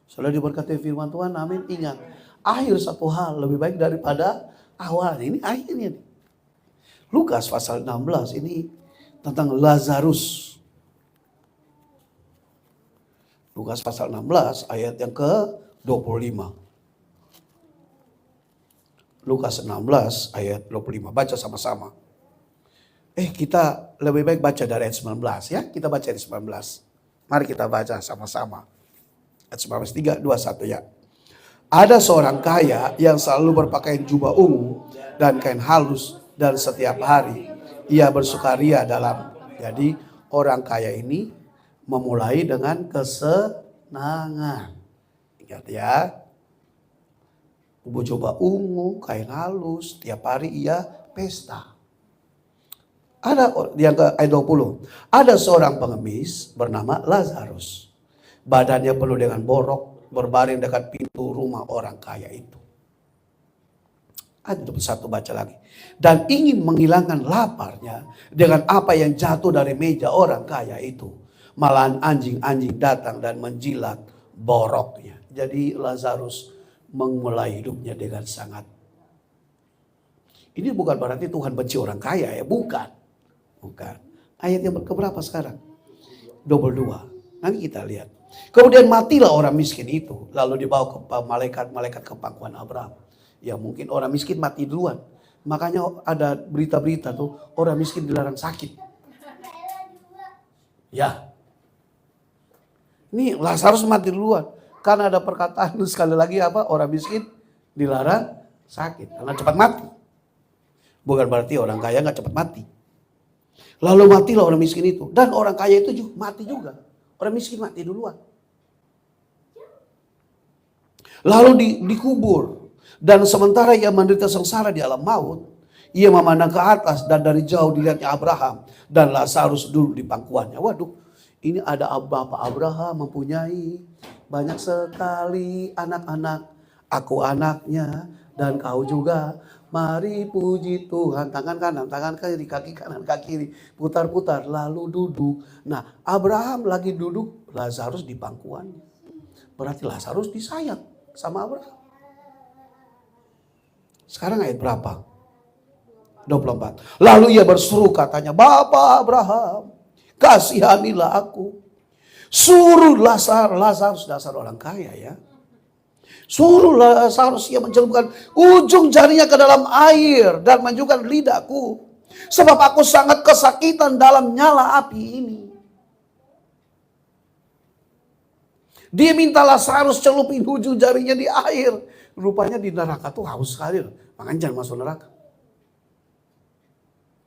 Saudara diberkati firman Tuhan, amin. Ingat, akhir satu hal lebih baik daripada awal. Ini akhirnya. Lukas pasal 16 ini tentang Lazarus. Lukas pasal 16 ayat yang ke-25. Lukas 16 ayat 25. Baca sama-sama. Kita lebih baik baca dari ayat 19 ya. Kita baca ayat 19. Mari kita baca sama-sama. Ayat 19, 3, 2, 1 ya. Ada seorang kaya yang selalu berpakaian jubah ungu dan kain halus, dan setiap hari ia bersukaria dalam. Jadi orang kaya ini memulai dengan kesenangan. Ingat ya. Jubah ungu, kain halus, setiap hari ia pesta. Ada yang ke ayat 20. Ada seorang pengemis bernama Lazarus. Badannya penuh dengan borok, berbaring dekat pintu rumah orang kaya itu. Ayat 21 baca lagi. Dan ingin menghilangkan laparnya dengan apa yang jatuh dari meja orang kaya itu. Malahan anjing-anjing datang dan menjilat boroknya. Jadi Lazarus memulai hidupnya dengan sangat. Ini bukan berarti Tuhan benci orang kaya ya, bukan. Ayat yang keberapa sekarang? 22. Nanti kita lihat. Kemudian matilah orang miskin itu, lalu dibawa ke malaikat ke pangkuan Abraham. Ya mungkin orang miskin mati duluan. Makanya ada berita-berita tuh orang miskin dilarang sakit. Ya. Ini Lazarus mati duluan. Karena ada perkataan sekali lagi orang miskin dilarang sakit karena cepat mati. Bukan berarti orang kaya nggak cepat mati. Lalu matilah orang miskin itu. Dan orang kaya itu juga mati juga. Orang miskin mati duluan. Lalu dikubur. Dan sementara ia menderita sengsara di alam maut, ia memandang ke atas dan dari jauh dilihatnya Abraham dan Lazarus duduk di pangkuannya. Waduh, ini ada Bapak Abraham mempunyai banyak sekali anak-anak. Aku anaknya dan kau juga. Mari puji Tuhan. Tangan kanan, tangan kiri, kaki kanan, kaki kiri. Putar-putar lalu duduk. Nah, Abraham lagi duduk, Lazarus di pangkuannya. Berarti Lazarus disayang sama Abraham. Sekarang ayat berapa? 24. Lalu ia berseru katanya, Bapak Abraham, kasihanilah aku. Suruh Lazarus, dasar orang kaya ya. Suruh Lazarus ia mencelupkan ujung jarinya ke dalam air dan menunjukkan lidahku. Sebab aku sangat kesakitan dalam nyala api ini. Dia minta Lazarus celupin ujung jarinya di air. Rupanya di neraka tuh haus sekali. Makanya jangan masuk neraka.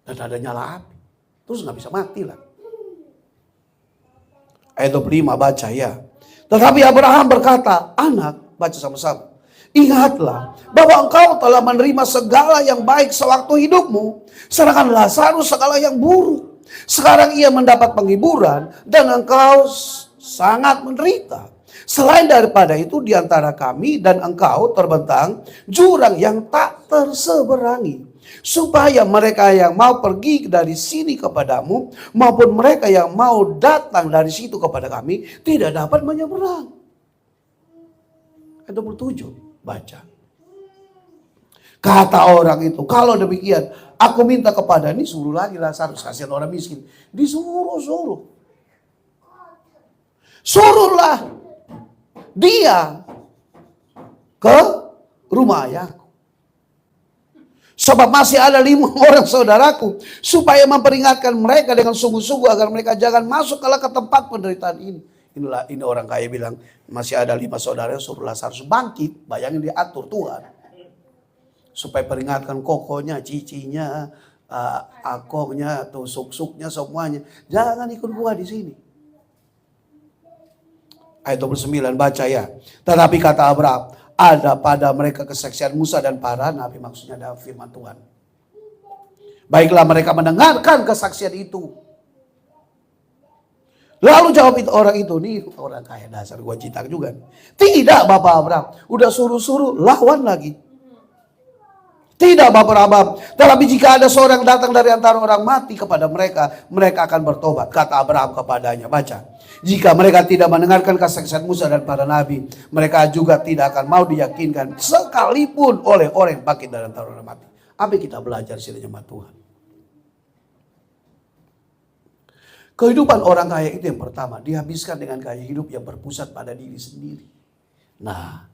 Dan ada nyala api. Terus gak bisa mati lah. Ayat 25 baca ya. Tetapi Abraham berkata, anak, baca sama-sama. Ingatlah bahwa engkau telah menerima segala yang baik sewaktu hidupmu. Sedangkan Lazarus segala yang buruk. Sekarang ia mendapat penghiburan dan engkau sangat menderita. Selain daripada itu di antara kami dan engkau terbentang jurang yang tak terseberangi. Supaya mereka yang mau pergi dari sini kepadamu maupun mereka yang mau datang dari situ kepada kami tidak dapat menyeberang. Ayat 27 baca. Kata orang itu, kalau demikian aku minta kepada ini, suruh lagi Lazarus, kasihan orang miskin. Disuruh. Suruhlah dia ke rumah ayahku. Sebab masih ada 5 orang saudaraku, supaya memperingatkan mereka dengan sungguh-sungguh agar mereka jangan masuk ke tempat penderitaan ini. Ini orang kaya bilang, masih ada 5 saudara, suruh Lazarus bangkit. Bayangin diatur Tuhan. Supaya peringatkan kokonya, cicinya, akongnya, tusuk-suknya, semuanya. Jangan ikut gua di sini. Ayat 29 baca ya. Tetapi kata Abraham, ada pada mereka kesaksian Musa dan para nabi, maksudnya ada firman Tuhan. Baiklah mereka mendengarkan kesaksian itu. Lalu jawab itu orang itu, nih orang kaya dasar gua citak juga. Tidak Bapak Abraham, udah suruh-suruh lawan lagi. Tidak Bapak Abraham, tetapi jika ada seorang datang dari antara orang mati kepada mereka, mereka akan bertobat. Kata Abraham kepadanya, baca. Jika mereka tidak mendengarkan kesaksian Musa dan para nabi, mereka juga tidak akan mau diyakinkan sekalipun oleh orang yang bangkit dari antara orang mati. Apa yang kita belajar sini jemaat Tuhan? Kehidupan orang kaya itu yang pertama, dihabiskan dengan gaya hidup yang berpusat pada diri sendiri. Nah,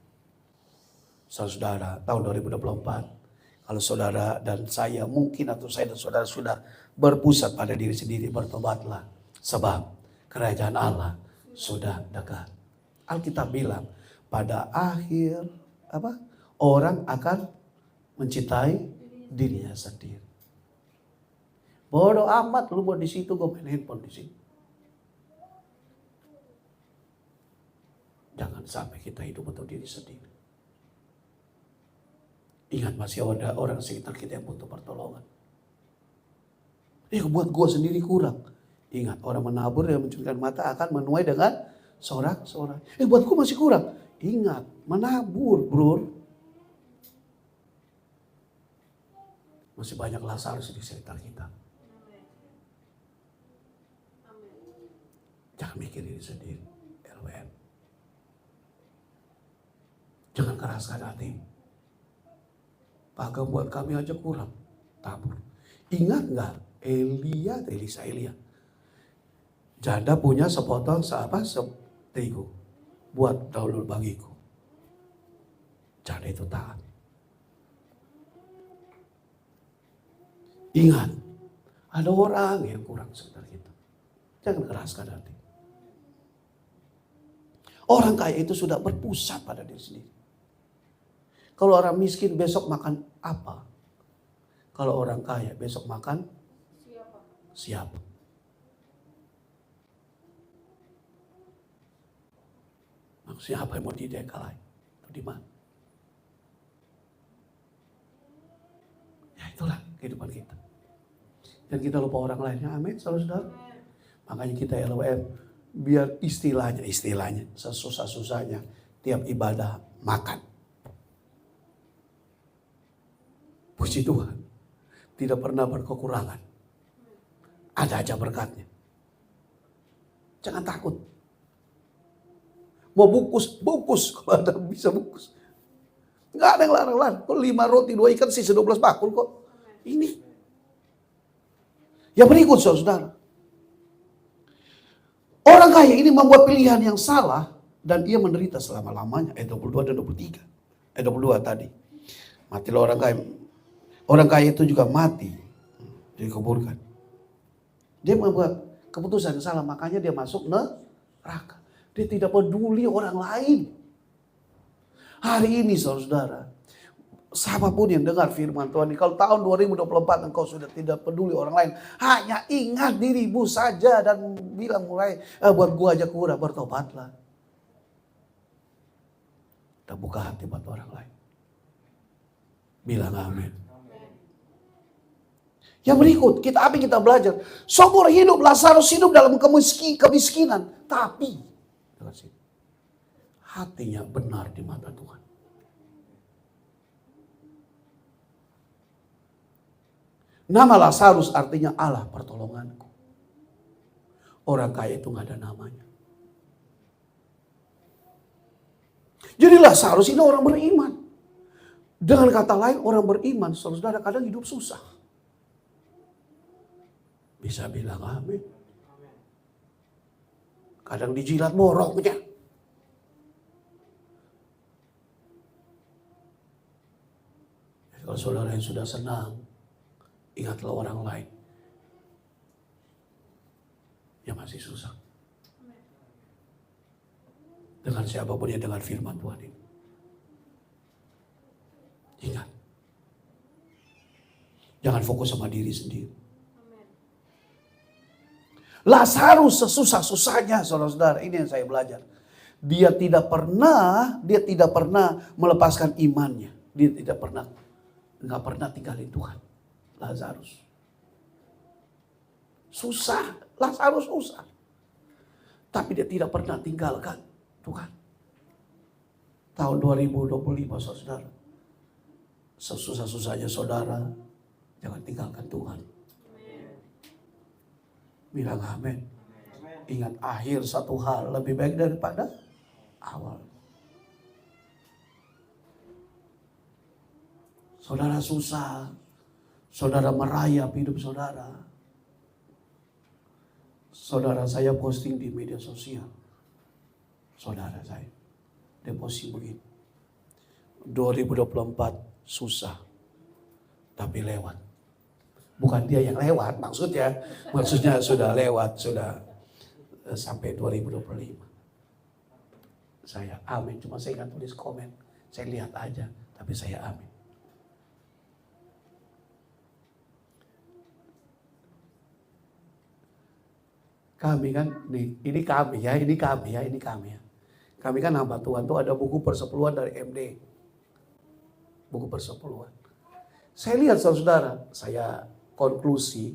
saudara, tahun 2024, kalau saudara dan saya mungkin atau saya dan saudara sudah berpusat pada diri sendiri, bertobatlah. Sebab kerajaan Allah sudah dekat. Alkitab bilang pada akhir orang akan mencintai dirinya sendiri. Bodoh amat lu buat di situ, gue main handphone di sini. Jangan sampai kita hidup untuk diri sendiri. Ingat masih ada orang sekitar kita yang butuh pertolongan. Buat gue sendiri kurang. Ingat, orang menabur yang mencurahkan mata akan menuai dengan sorak-sorai. Buatku masih kurang. Ingat, menabur, bro. Masih banyak Lazarus di sekitar kita. Jangan mikir diri sendiri. LWM. Jangan keraskan hati. Pakai buat kami aja kurang. Tabur. Ingat nggak? Elia. Janda punya sepotong terigu. Buat dahulu bagiku. Janda itu taat. Ingat. Ada orang yang kurang sekitar kita. Jangan keraskan hati. Orang kaya itu sudah berpusat pada diri sendiri. Kalau orang miskin besok makan apa? Kalau orang kaya besok makan siapa? Maksudnya apa yang mau didekalai? Atau di mana? Ya itulah kehidupan kita. Dan kita lupa orang lainnya. Amin, saudara-saudara. Makanya kita LWM biar istilahnya sesusah-susahnya tiap ibadah makan. Puji Tuhan. Tidak pernah berkekurangan. Ada aja berkatnya. Jangan takut. Mau bungkus. Kalau ada bisa bungkus. Nggak ada yang larang-larang. Kok 5 roti 2 ikan sisa 12 bakul kok. Ini. Yang berikut saudara. Orang kaya ini membuat pilihan yang salah. Dan ia menderita selama-lamanya. Ayat 22 dan 23. Ayat 22 tadi. Matilah orang kaya. Orang kaya itu juga mati. Dikuburkan. Dia membuat keputusan yang salah. Makanya dia masuk neraka. Dia tidak peduli orang lain. Hari ini saudara, siapapun yang dengar firman Tuhan, kalau tahun 2024 engkau sudah tidak peduli orang lain, hanya ingat dirimu saja dan bilang mulai, buat gua aja kurang, bertobatlah. Dan buka hati buat orang lain. Bilang amin. Yang berikut, apa yang kita belajar? Seumur hidup Lazarus hidup dalam kemiskinan. Tapi hatinya benar di mata Tuhan. Nama Lazarus artinya Allah pertolonganku. Orang kaya itu gak ada namanya. Jadi Lazarus ini orang beriman. Dengan kata lain orang beriman, saudara kadang hidup susah. Bisa bilang amin. Kadang dijilat boroknya. Kalau saudara yang sudah senang, ingatlah orang lain yang masih susah. Dengan siapapun yang dengar firman Tuhan ini. Ingat. Jangan fokus sama diri sendiri. Lazarus sesusah-susahnya, saudara-saudara, ini yang saya belajar. Dia tidak pernah melepaskan imannya. Dia nggak pernah tinggalin Tuhan. Lazarus. Susah, Lazarus susah. Tapi dia tidak pernah tinggalkan Tuhan. Tahun 2025, saudara. Sesusah-susahnya saudara, jangan tinggalkan Tuhan. Bilang amin. Ingat, akhir satu hal lebih baik daripada awal. Saudara susah, saudara merayap hidup saudara. Saudara saya posting di media sosial. Saudara saya, dia posting begini. 2024 susah, tapi lewat. Bukan dia yang lewat, maksudnya sudah lewat, sudah sampai 2025. Saya amin, cuma saya nggak tulis komen, saya lihat aja, tapi saya amin. Kami kan, ini kami ya. Kami kan hamba Tuhan tuh ada buku persepuluhan dari MD. Buku persepuluhan. Saya lihat saudara, saya konklusi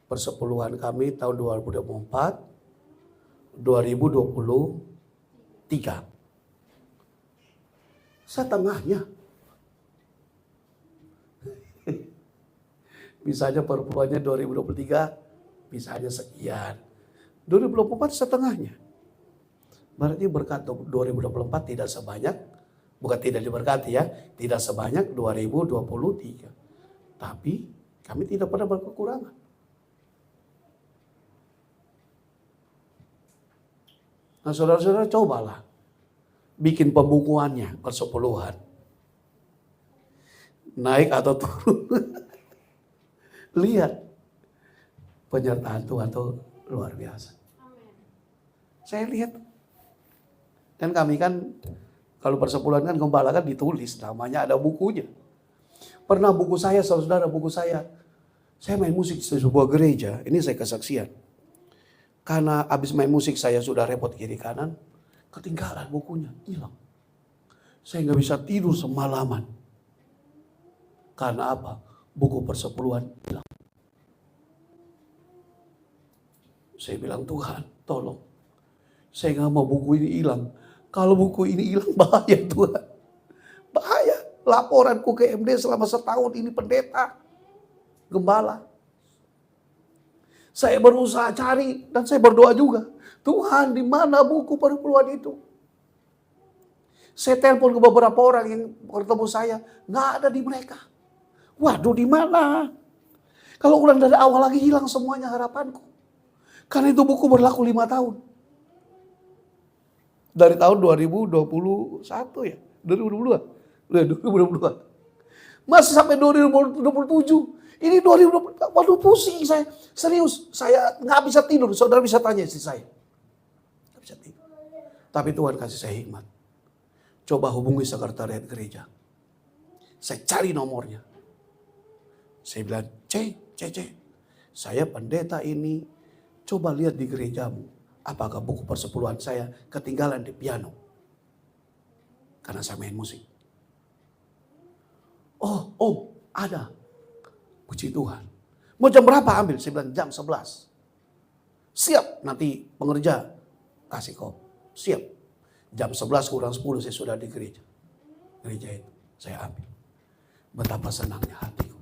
persepuluhan kami tahun 2024, 2023. Setengahnya. Misalnya perpuluhannya 2023, misalnya sekian. 2024 setengahnya. Berarti berkat 2024 tidak sebanyak, bukan tidak diberkati ya, tidak sebanyak 2023. Tapi kami tidak pernah berkekurangan. Nah saudara-saudara cobalah bikin pembukuannya persepuluhan. Naik atau turun. Lihat penyertaan Tuhan itu luar biasa. Saya lihat. Dan kami kan kalau persepuluhan kan gembala kan ditulis namanya, ada bukunya. Pernah buku saya, saudara, buku saya main musik di sebuah gereja, ini saya kesaksian. Karena habis main musik saya sudah repot kiri kanan, ketinggalan bukunya, hilang. Saya nggak bisa tidur semalaman. Karena apa? Buku persepuluhan hilang. Saya bilang, Tuhan tolong. Saya nggak mau buku ini hilang. Kalau buku ini hilang bahaya Tuhan. Bahaya. Laporanku ke MD selama setahun ini pendeta. Gembala. Saya berusaha cari dan saya berdoa juga. Tuhan di mana buku persepuluhan itu? Saya telepon ke beberapa orang yang bertemu saya. Nggak ada di mereka. Waduh di mana? Kalau ulang dari awal lagi hilang semuanya harapanku. Karena itu buku berlaku 5 tahun. Dari tahun 2021 ya. 2022. Masih sampai 2027. Ini 2024. Waduh pusing saya. Serius. Saya nggak bisa tidur. Saudara bisa tanya istri saya. Nggak bisa tidur. Tapi Tuhan kasih saya hikmat. Coba hubungi sekretariat gereja. Saya cari nomornya. Saya bilang, C. Saya pendeta ini. Coba lihat di gerejamu. Apakah buku persepuluhan saya ketinggalan di piano. Karena saya main musik. Oh, ada. Puji Tuhan. Mau jam berapa ambil? Saya bilang jam 11. Siap, nanti pengerja kasih kau. Siap. Jam 11 kurang 10 saya sudah di gereja. Gereja itu saya ambil. Betapa senangnya hatiku.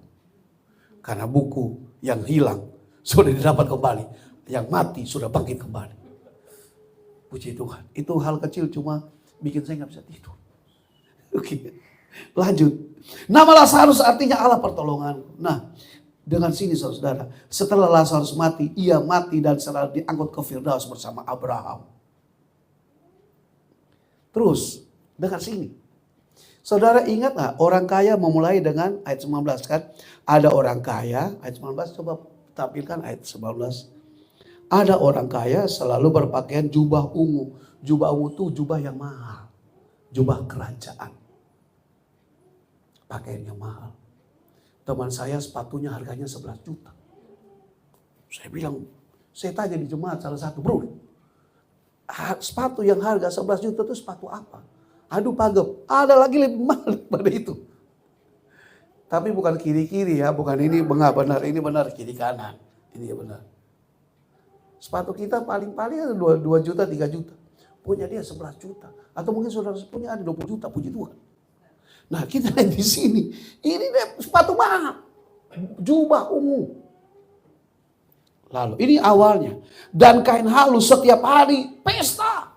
Karena buku yang hilang sudah didapat kembali. Yang mati sudah bangkit kembali. Puji Tuhan. Itu hal kecil cuma bikin saya gak bisa tidur. Oke. Lanjut. Nama Lazarus artinya Allah pertolongan. Nah, dengan sini saudara, setelah Lazarus mati, ia mati dan selalu diangkut ke Firdaus bersama Abraham. Terus, dengan sini. Saudara ingat gak orang kaya memulai dengan ayat 19 kan? Ada orang kaya, ayat 19 coba tampilkan ayat 19. Ada orang kaya selalu berpakaian jubah ungu. Jubah ungu itu jubah yang mahal. Jubah kerajaan. Pakaiannya mahal. Teman saya sepatunya harganya 11 juta. Saya bilang, saya tanya di jemaat salah satu, bro. Sepatu yang harga 11 juta itu sepatu apa? Aduh pagem, ada lagi lebih mahal daripada itu. Tapi bukan kiri-kiri ya, bukan ini benar, ini benar kiri kanan. Ini benar. Sepatu kita paling-paling ada 2 juta, 3 juta. Punya dia 11 juta. Atau mungkin saudara punya ada 20 juta, puji Tuhan. Nah kita lihat di sini. Ini deh sepatu mahal. Jubah ungu. lalu. Ini awalnya. Dan kain halus setiap hari pesta.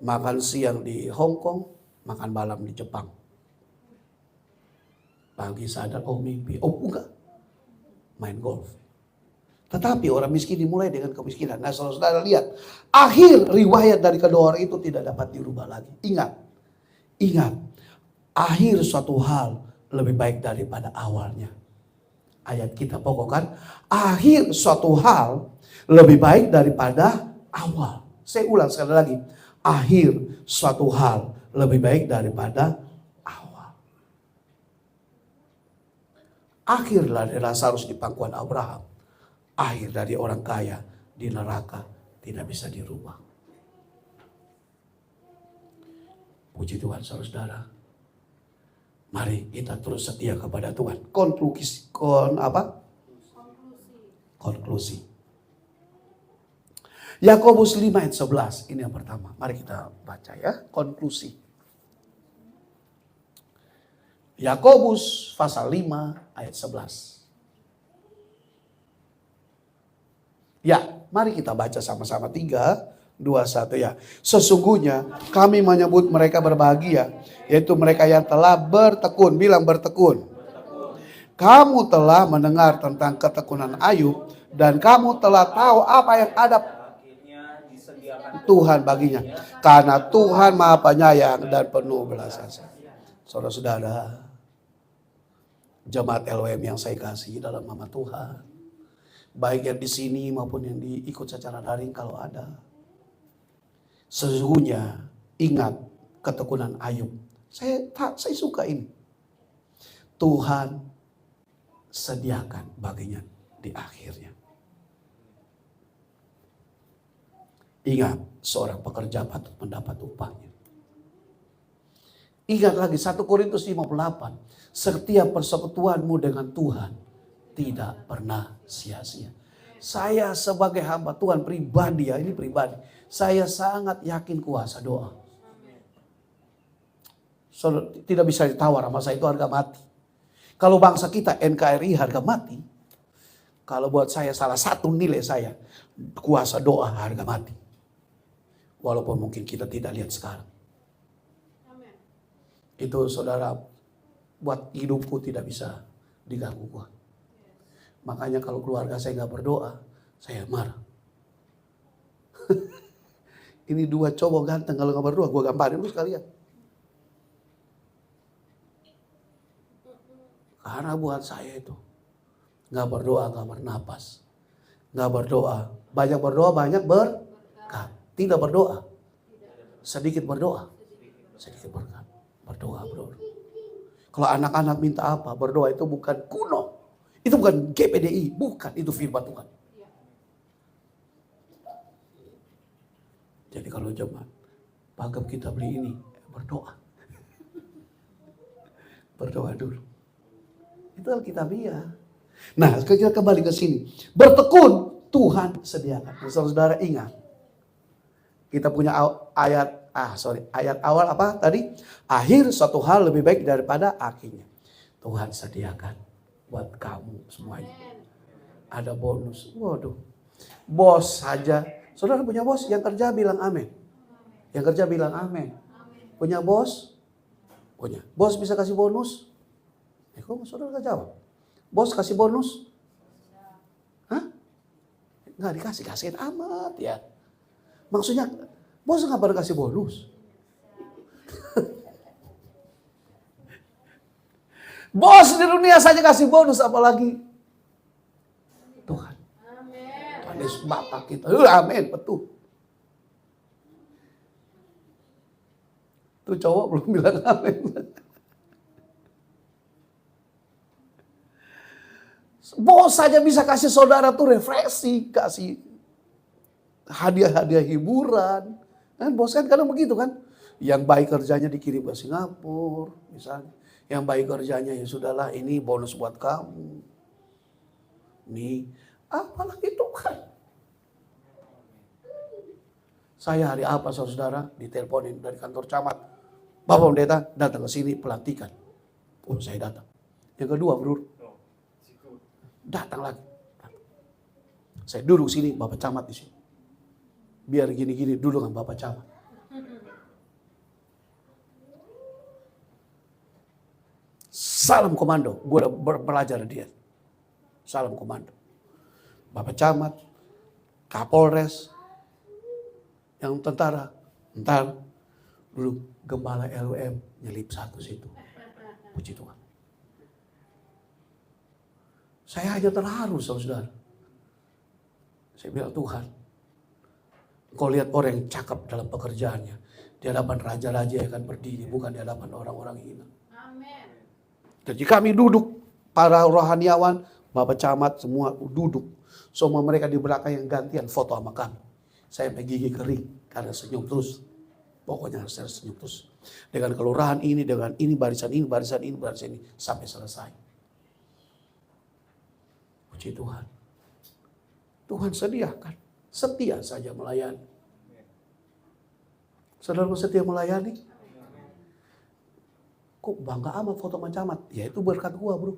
Makan siang di Hong Kong, makan malam di Jepang. Pagi sadar, oh mimpi, oh enggak. Main golf. Tetapi orang miskin dimulai dengan kemiskinan. Nah saudara lihat, akhir riwayat dari kedua orang itu tidak dapat dirubah lagi. Ingat, akhir suatu hal lebih baik daripada awalnya. Ayat kita pokok kan, akhir suatu hal lebih baik daripada awal. Saya ulang sekali lagi, akhir suatu hal lebih baik daripada awal. Akhir dari Lazarus di pangkuan Abraham. Akhir dari orang kaya di neraka tidak bisa dirubah. Puji Tuhan saudara. Mari kita terus setia kepada Tuhan. Konklusi. Yakobus 5 ayat 11. Ini yang pertama. Mari kita baca ya. Konklusi. Yakobus pasal 5 ayat 11. Ya, mari kita baca sama-sama 3, 2, 1 ya. Sesungguhnya kami menyebut mereka berbahagia, yaitu mereka yang telah bertekun. Bilang bertekun. Kamu telah mendengar tentang ketekunan Ayub dan kamu telah tahu apa yang ada Tuhan baginya. Karena Tuhan Maha Penyayang dan penuh belas kasihan. Saudara-saudara, jemaat LWM yang saya kasih dalam nama Tuhan. Baik yang di sini maupun yang diikut secara daring kalau ada. Sesungguhnya ingat ketekunan Ayub. Saya suka ini. Tuhan sediakan baginya di akhirnya. Ingat, seorang pekerja patut mendapat upahnya. Ingat lagi 1 Korintus 58. Setiap persekutuanmu dengan Tuhan tidak pernah sia-sia. Saya sebagai hamba Tuhan pribadi ya, ini pribadi. Saya sangat yakin kuasa doa. So, tidak bisa ditawar sama saya, itu harga mati. Kalau bangsa kita NKRI harga mati. Kalau buat saya salah satu nilai saya, kuasa doa harga mati. Walaupun mungkin kita tidak lihat sekarang. Itu saudara, buat hidupku tidak bisa diganggu gua. Makanya kalau keluarga saya nggak berdoa, saya marah. Ini 2 cowok ganteng, kalau nggak berdoa, gue gamparin lu sekalian. Karena buat saya itu, nggak berdoa, nggak bernapas. Nggak berdoa, banyak berdoa, banyak berkat. Tidak berdoa, sedikit berdoa, sedikit berkat. Berdoa. Kalau anak-anak minta apa, berdoa itu bukan kuno. Itu bukan GPDI, bukan, itu firman Tuhan. Jadi kalau jemaat, pagap kita beli ini, berdoa. Berdoa dulu. Itu Alkitabiah. Nah, kita kembali ke sini. Bertekun, Tuhan sediakan. Saudara ingat, kita punya ayat awal apa tadi? Akhir suatu hal lebih baik daripada akhirnya. Tuhan sediakan buat kamu semuanya. Ada bonus. Waduh. Bos saja. Saudara punya bos yang kerja bilang amin. Yang kerja bilang amin. Punya bos? Punya. Bos bisa kasih bonus? Kok saudara gak jawab? Bos kasih bonus? Hah? Nggak dikasih, kasihin amat ya. Maksudnya bos nggak pernah kasih bonus. Bos di dunia saja kasih bonus, apalagi Tuhan. Tuhan Yesus Bapak kita. Amin, betul. Tuh cowok belum bilang amin. Bos saja bisa kasih saudara tuh refreshing, kasih hadiah-hadiah hiburan. Kan bos kan kadang begitu kan. Yang baik kerjanya dikirim ke Singapura misalnya. Yang baik kerjanya ya sudahlah, ini bonus buat kamu. Nih, apalagi Tuhan. Saya hari apa saudara diteleponin dari kantor camat. Bapak Pendeta datang ke sini pelantikan. Oh saya datang. Yang kedua bro. Datang lagi. Saya duduk sini, Bapak Camat di sini. Biar gini-gini duduk dengan Bapak Camat. Salam komando, gue udah belajar dia. Salam komando. Bapak Camat, Kapolres, yang tentara, entar dulu gembala LUM nyelip satu situ. Puji Tuhan. Saya hanya terharu, saudara. Saya bilang, Tuhan, Engkau lihat orang yang cakap dalam pekerjaannya. Di hadapan raja-raja yang akan berdiri, bukan di hadapan orang-orang hina. Jadi kami duduk, para rohaniawan, Bapak Camat, semua duduk. Semua mereka di belakang yang gantian foto sama kami. Saya sampai gigi kering karena senyum terus. Pokoknya saya senyum terus. Dengan kelurahan ini, dengan ini, barisan ini, barisan ini, barisan ini. Sampai selesai. Puji Tuhan. Tuhan sediakan. Setia saja melayani. Saudara setia melayani? Kok bangga amat foto sama Camat? Ya itu berkat gua, bro.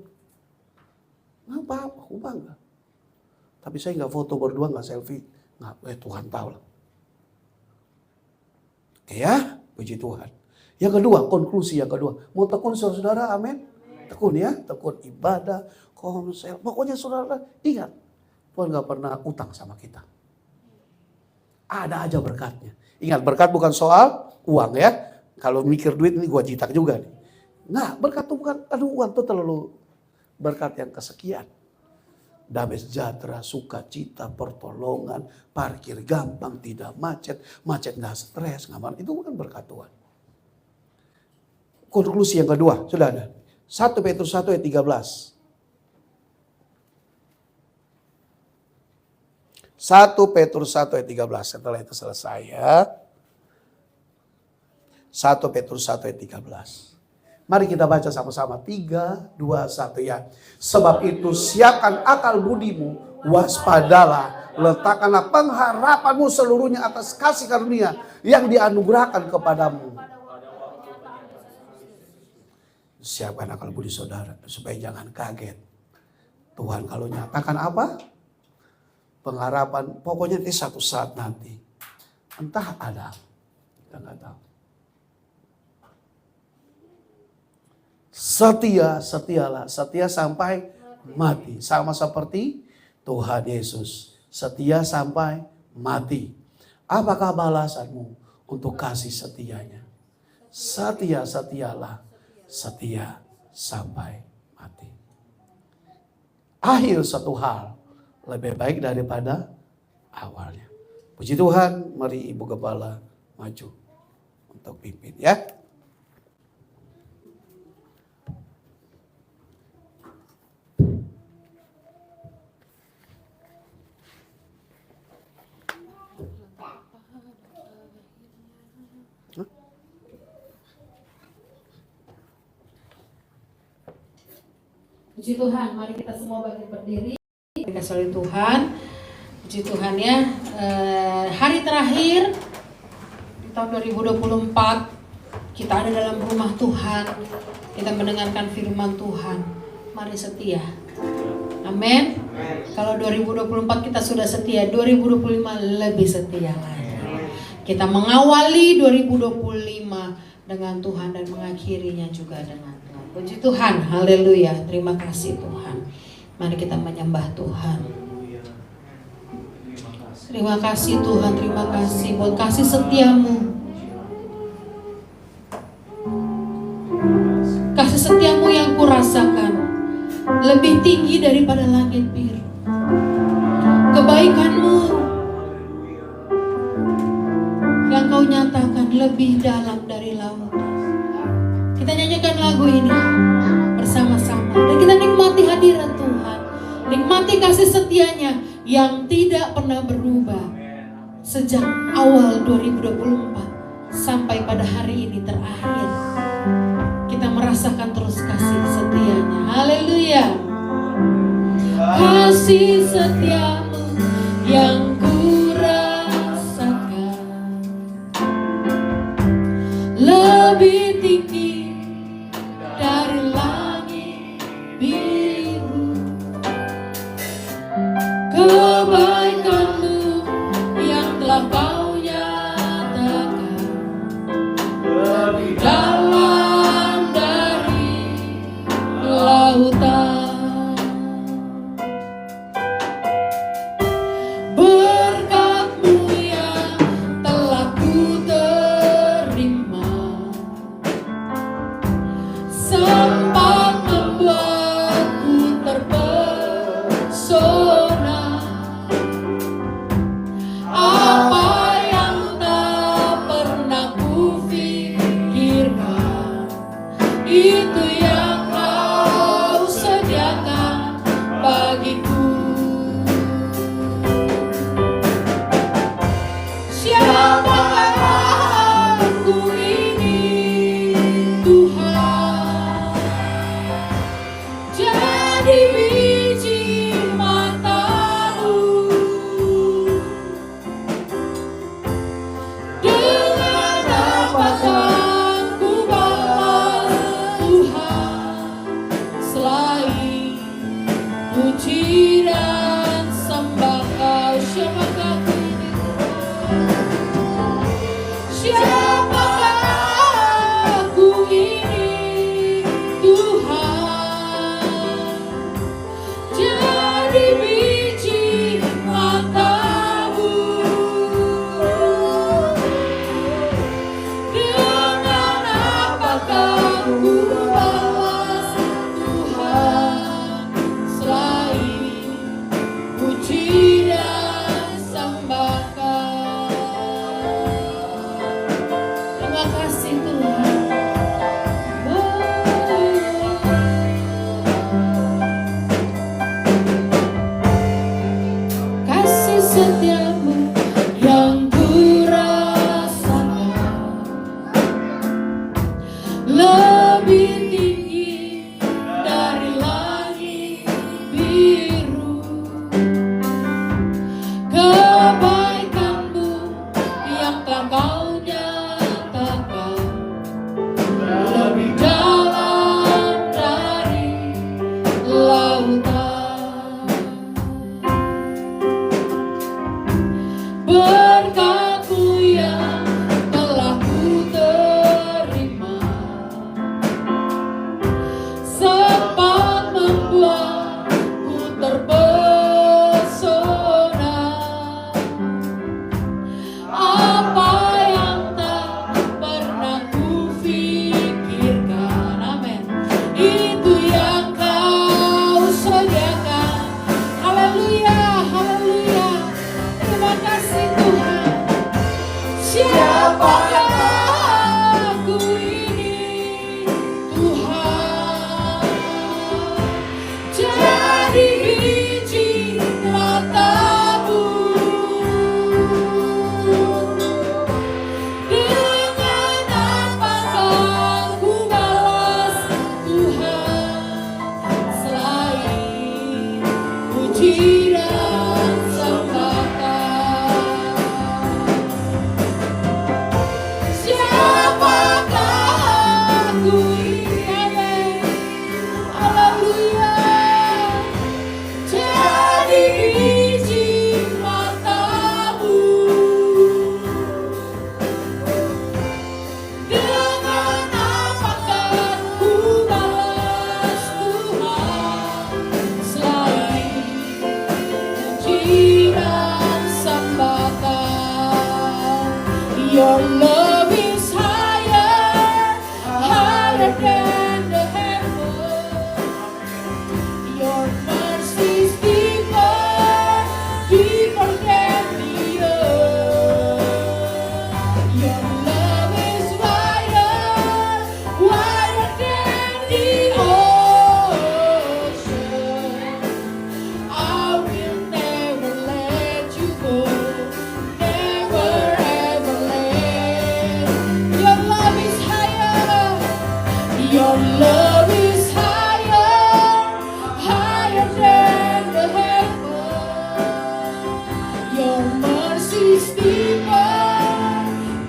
Nggak apa-apa, aku bangga. Tapi saya nggak foto berdua, nggak selfie. Nggak, Tuhan tahu lah. Oke ya, puji Tuhan. Yang kedua, konklusi yang kedua. Mau tekun saudara, amin? Tekun ya, tekun ibadah, konsel. Pokoknya saudara ingat, Tuhan nggak pernah utang sama kita. Ada aja berkatnya. Ingat, berkat bukan soal uang ya. Kalau mikir duit ini gua jitak juga nih. Nah, berkat itu bukan, aduh uang itu terlalu berkat yang kesekian. Damai sejahtera, sukacita, pertolongan, parkir gampang, tidak macet, macet nggak stres, nggak marah. Itu bukan berkat Tuhan. Konklusi yang kedua, sudah ada. 1 Petrus 1 ayat 13. 1 Petrus 1 ayat 13. Setelah itu selesai ya. 1 Petrus 1 ayat 13. Mari kita baca sama-sama. 3, 2, 1 ya. Sebab itu siapkan akal budimu, waspadalah, letakkanlah pengharapanmu seluruhnya atas kasih karunia yang dianugerahkan kepadamu. Siapkan akal budi saudara supaya jangan kaget. Tuhan kalau nyatakan apa? Pengharapan, pokoknya ini satu saat nanti. Entah ada, kita nggak tahu. Setia, setialah, setia sampai mati. Sama seperti Tuhan Yesus, setia sampai mati. Apakah balasanmu untuk kasih setianya? Setia, setialah, setia sampai mati. Akhir satu hal lebih baik daripada awalnya. Puji Tuhan, mari Ibu Gembala maju untuk pimpin ya. Puji Tuhan, mari kita semua bangkit berdiri. Kasih Tuhan, puji Tuhan ya. Hari terakhir di tahun 2024 kita ada dalam rumah Tuhan. Kita mendengarkan firman Tuhan. Mari setia. Amin. Kalau 2024 kita sudah setia, 2025 lebih setia lagi. Kita mengawali 2025 dengan Tuhan dan mengakhirinya juga dengan Tuhan. Puji Tuhan, haleluya. Terima kasih Tuhan. Mari kita menyembah Tuhan. Terima kasih Tuhan, terima kasih buat kasih setiamu. Kasih setiamu yang kurasakan lebih tinggi daripada langit biru. Kebaikanmu yang kau nyatakan lebih dalam dari lautan. Kita nyanyikan lagu ini bersama-sama dan kita nikmati hadirat Tuhan, nikmati kasih setianya yang tidak pernah berubah sejak awal 2024 sampai pada hari ini terakhir. Kita merasakan terus kasih setianya. Haleluya. Kasih setiamu yang kurasakan lebih tinggi dari langit biru. Siapakah aku ini Tuhan, jadi biji matamu. Dengan apakah ku balas Tuhan selain puji dan sembahkan. Terima kasih Tuhan. Kasih setiamu yang ku rasakan lebih tinggi dari langit biru. Kebaikanmu yang telah kau nyatakan lebih dalam dari lautan. Berkat-Mu yang telah ku terima sempat membuatku terpesona. Apa yang tak pernah ku pikirkan, amin, itu yang kau sediakan. Haleluya, haleluya. Terima kasih Tuhan. Siapakah aku ini Tuhan, jadi biji matamu. Dengan apakah ku balas Tuhan selain puji dan sembahkan. Siapakah aku ini, amin, haleluya, jadi biji matamu. Dengan apakah ku balas Tuhan selain puji dan sembahkan. Your love is higher, higher than the heaven. Your mercy is deeper, deeper than the earth. Your love is wider, wider than the ocean. I will never let you go, never ever let. Your love is higher, your love is higher, higher than the heaven. Your mercy is deeper,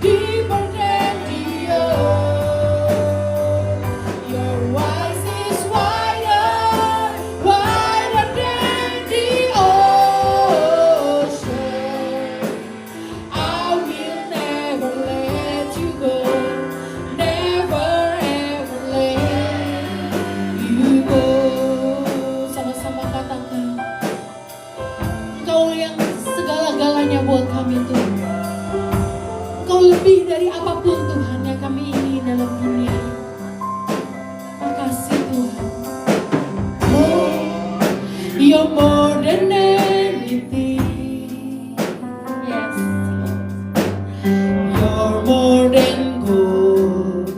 deeper than the earth. Your wise is wider, wider than the ocean. I will never let you go, never ever let you go. Sama-sama katakan, Engkau yang segala-galanya buat kami Tuhan. Engkau lebih dari apapun Tuhan yang kami ingin dalam dunia ini. Makasih Tuhan. Oh, you're more than anything. Yes, you're more than gold,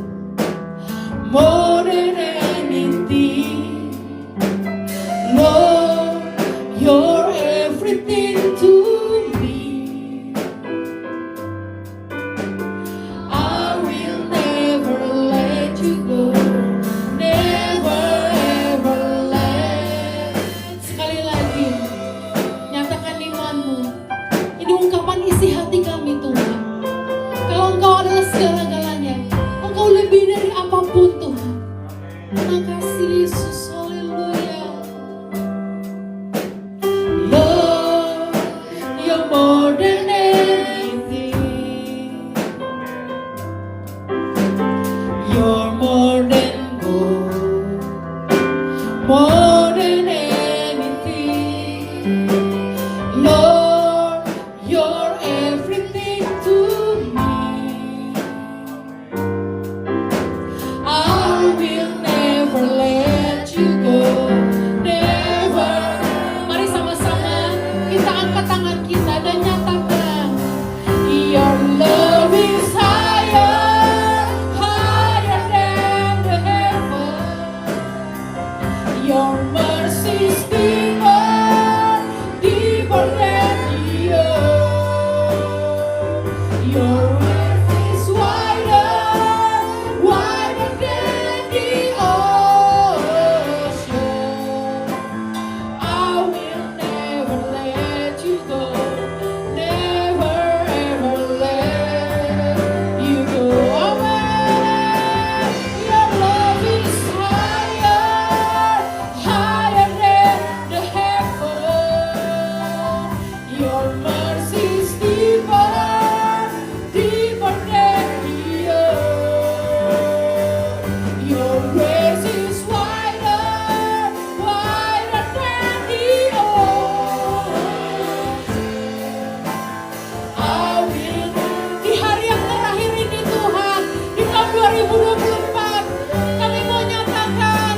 more than anything. Lord, you're everything to me. I will never let you go, never ever let. Sekali lagi, nyatakan imanmu. Ini ungkapan isi hati kami Tuhan. Kalau Engkau adalah segala-galanya, Engkau lebih dari apapun Tuhan. Terima kasih Yesus, haleluya. Lord, you're more than anything. You're more than gold, more than anything. Lord, you're everything to me. I will never let you go, never. Mari sama-sama kita angkat tangan kita dan nyatakan, Your love is higher, higher than the heaven. Your mercy is deeper, deeper than the earth. Your ways is wider, wider than the ocean. I will never let you go, never ever let you go. Amen. Your love is higher, higher than the heaven. Your mercy is deeper, deeper than the earth. Your grace is wider, wider than the ocean. I will. Di hari yang terakhir ini Tuhan, di tahun 2024, kami mau nyatakan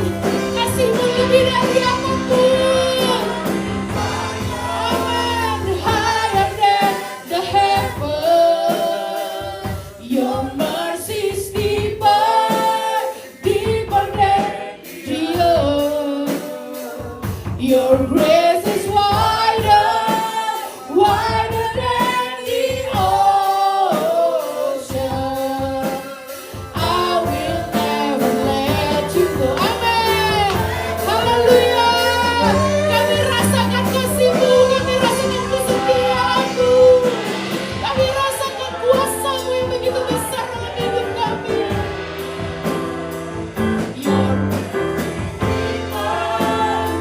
kasih-Mu lebih dari apapun. Amen. Higher than the heaven. Your mercy is deeper, deeper than the earth. Your grace is wider, wider than the ocean. I will never let you go. Amen. Haleluya. Kami rasakan kasih-Mu, kami rasakan kesetiaan-Mu, kami rasakan kuasa-Mu yang begitu besar dalam hidup kami. Your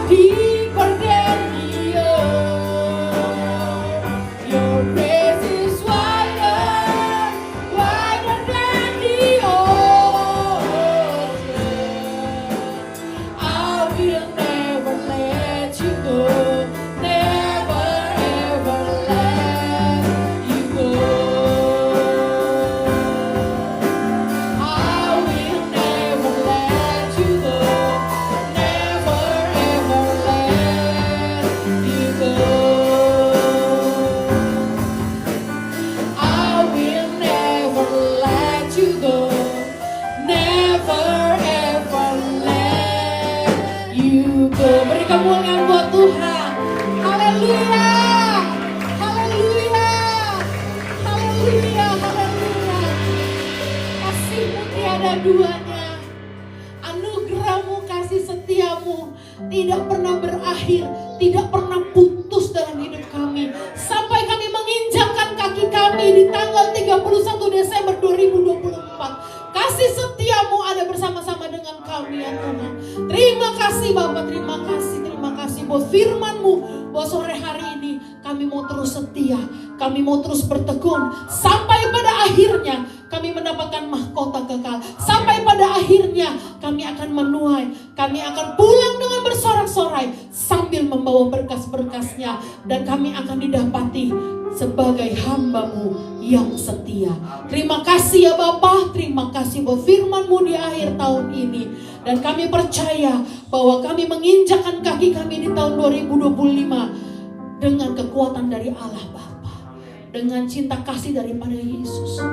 deeper than the earth. Your grace is wider, wider than the ocean. I will never let you go, never ever let you go. I will never let you go, never ever let you go. I will never let you go, never ever let you go. Beri kemuliaan buat Tuhan. Haleluya, haleluya, haleluya, haleluya. Kasih-Mu tiada duanya, anugerah-Mu, kasih setia-Mu tidak pernah berakhir, tidak pernah putus dalam hidup kami. Sampai kami menginjakkan kaki kami di tanggal 31 Desember 2024. Kasih setia-Mu ada bersama-sama dengan kami ya Tuhan. Terima kasih Bapak, terima kasih buat firman-Mu, bahwa sore hari ini kami mau terus setia, kami mau terus bertekun sampai pada akhirnya kami mendapatkan mahkota kekal. Sampai pada akhirnya kami akan menuai, kami akan pulang dengan bersorak-sorai sambil membawa berkas-berkasnya, dan kami akan didapati sebagai hamba-Mu yang setia. Terima kasih ya Bapa, terima kasih buat firman-Mu di akhir tahun ini. Dan kami percaya bahwa kami menginjakkan kaki kami di tahun 2025 dengan kekuatan dari Allah Bapa, dengan cinta kasih daripada Yesus,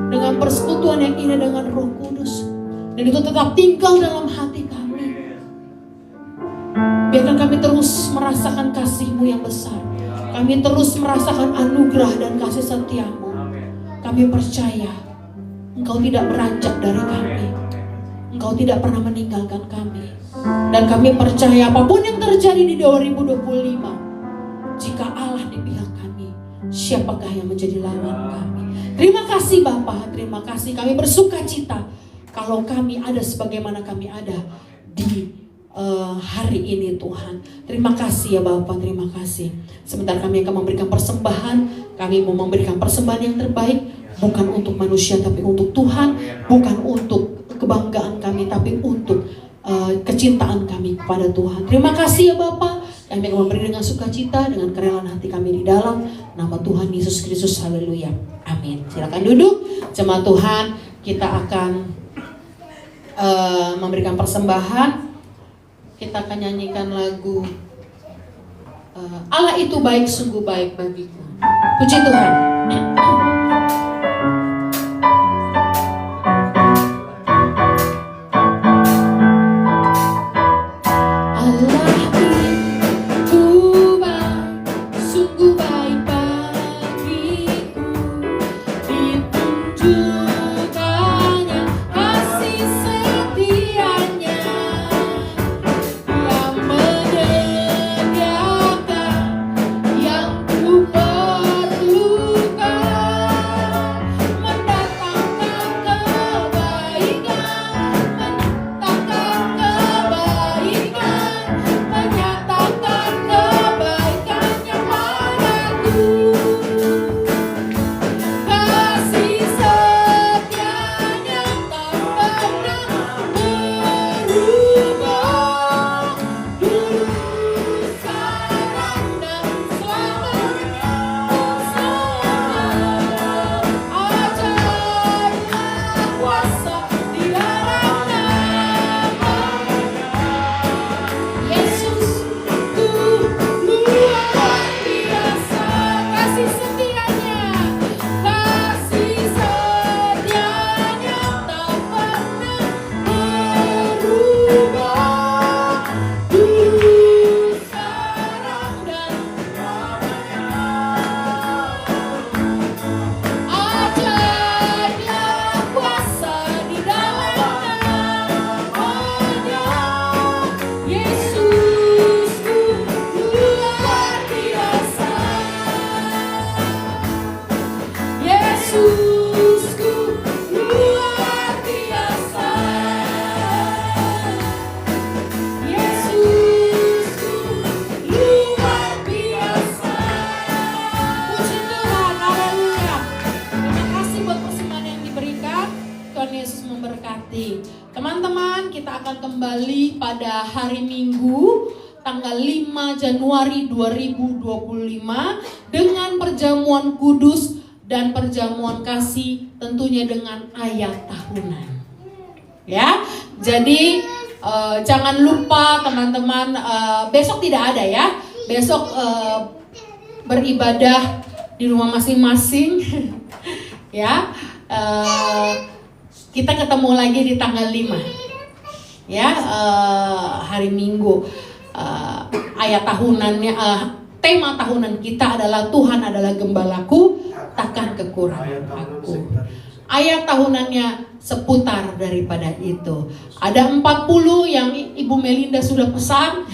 dengan persekutuan yang indah dengan Roh Kudus, dan itu tetap tinggal dalam hati kami. Biarkan kami terus merasakan kasih-Mu yang besar, kami terus merasakan anugerah dan kasih setia-Mu. Kami percaya Engkau tidak beranjak dari kami, Engkau tidak pernah meninggalkan kami. Dan kami percaya apapun yang terjadi di 2025, jika Allah di pihak kami, siapakah yang menjadi lawan kami? Terima kasih Bapa, terima kasih. Kami bersuka cita kalau kami ada sebagaimana kami ada di hari ini Tuhan. Terima kasih ya Bapa, terima kasih. Sebentar kami akan memberikan persembahan. Kami mau memberikan persembahan yang terbaik, bukan untuk manusia tapi untuk Tuhan, bukan untuk kebahagiaan kami, tapi untuk kecintaan kami kepada Tuhan. Terima kasih ya Bapa. Kami akan memberi dengan sukacita, dengan kerelaan hati kami di dalam nama Tuhan Yesus Kristus. Haleluya. Amin. Silakan duduk. Jemaat Tuhan, kita akan memberikan persembahan. Kita akan nyanyikan lagu Allah itu baik, sungguh baik bagiku. Puji Tuhan. Teman-teman, kita akan kembali pada hari Minggu tanggal 5 Januari 2025 dengan perjamuan kudus dan perjamuan kasih, tentunya dengan ayat tahunan. Ya, jadi jangan lupa teman-teman, besok tidak ada ya. Besok beribadah di rumah masing-masing. Ya, kita ketemu lagi di tanggal 5 ya, hari Minggu. Ayat tahunannya, tema tahunan kita adalah Tuhan adalah gembalaku, takkan kekurangan aku. Ayat tahunannya seputar daripada itu. Ada 40 yang Ibu Melinda sudah pesan.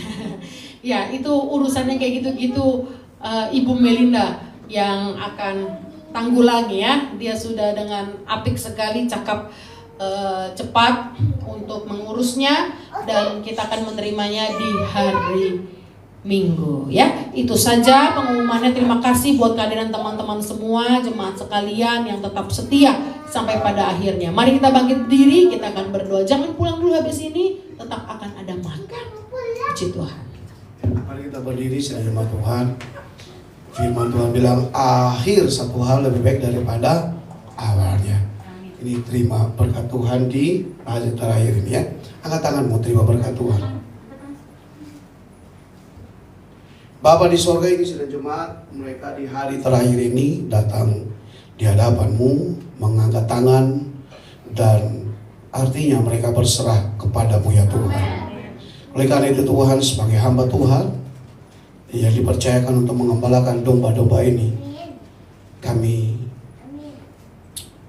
Ya, itu urusannya kayak gitu-gitu. Ibu Melinda yang akan tanggulangi ya. Dia sudah dengan apik sekali, cakap, cepat untuk mengurusnya, dan kita akan menerimanya di hari Minggu ya. Itu saja pengumumannya. Terima kasih buat kehadiran teman-teman semua, jemaat sekalian yang tetap setia sampai pada akhirnya. Mari kita bangkit berdiri, kita akan berdoa. Jangan pulang dulu habis ini, tetap akan ada makan. Puji Tuhan. Mari kita berdiri jemaat Tuhan. Firman Tuhan bilang akhir satu hal lebih baik daripada awalnya. Ini terima berkat Tuhan di hari terakhir ini ya. Angkat tanganmu, terima berkat Tuhan. Bapa di sorga, ini sudah jemaat mereka di hari terakhir ini datang di hadapanmu, mengangkat tangan, dan artinya mereka berserah kepadamu ya Tuhan. Oleh karena itu Tuhan, sebagai hamba Tuhan yang dipercayakan untuk mengembalakan domba-domba ini, kami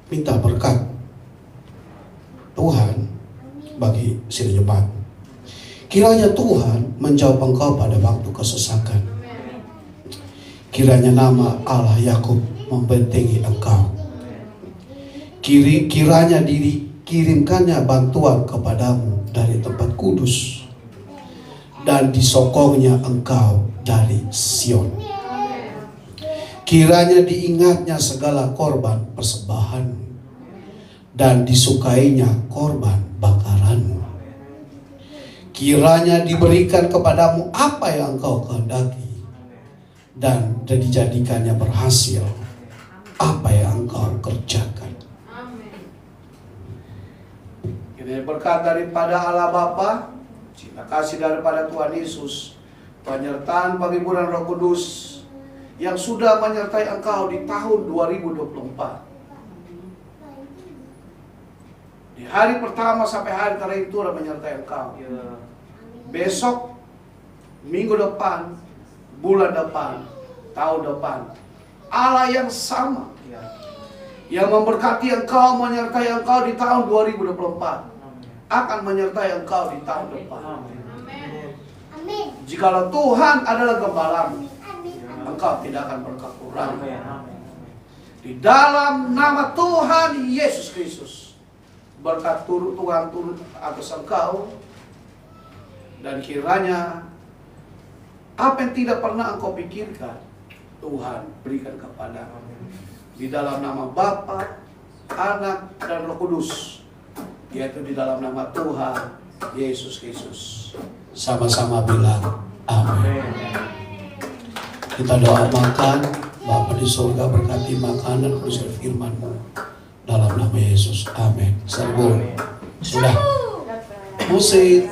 minta berkat Tuhan bagi si jemaat. Kiranya Tuhan menjawab engkau pada waktu kesesakan. Kiranya nama Allah Yakub membentengi engkau. Kiranya dikirimkannya bantuan kepadamu dari tempat kudus, dan disokongnya engkau dari Sion. Kiranya diingatnya segala korban persembahanmu, dan disukainya korban bakaranmu. Kiranya diberikan kepadamu apa yang engkau kehendaki, dan dijadikannya berhasil apa yang engkau kerjakan. Ini berkat daripada Allah Bapa, cinta kasih daripada Tuhan Yesus, penyertaan penghiburan Roh Kudus yang sudah menyertai engkau di tahun 2024. Di hari pertama sampai hari terakhir Tuhan menyertai engkau. Besok, minggu depan, bulan depan, tahun depan, Allah yang sama yang memberkati engkau, menyertai engkau di tahun 2024 akan menyertai engkau di tahun depan. Jikalau Tuhan adalah gembalamu, engkau tidak akan berkekurangan. Di dalam nama Tuhan Yesus Kristus, berkat Tuhan turun atas engkau, dan kiranya apa yang tidak pernah engkau pikirkan, Tuhan berikan kepadamu. Di dalam nama Bapa, Anak, dan Roh Kudus, yaitu di dalam nama Tuhan Yesus Kristus. Sama-sama bilang amin. Kita doa makan. Bapa di surga, berkati makanan khusus firman-Mu dalam nama Yesus. Amin. Serbu. Sudah. Musik.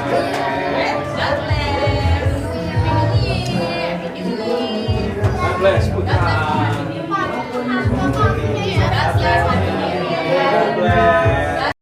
Haleluya.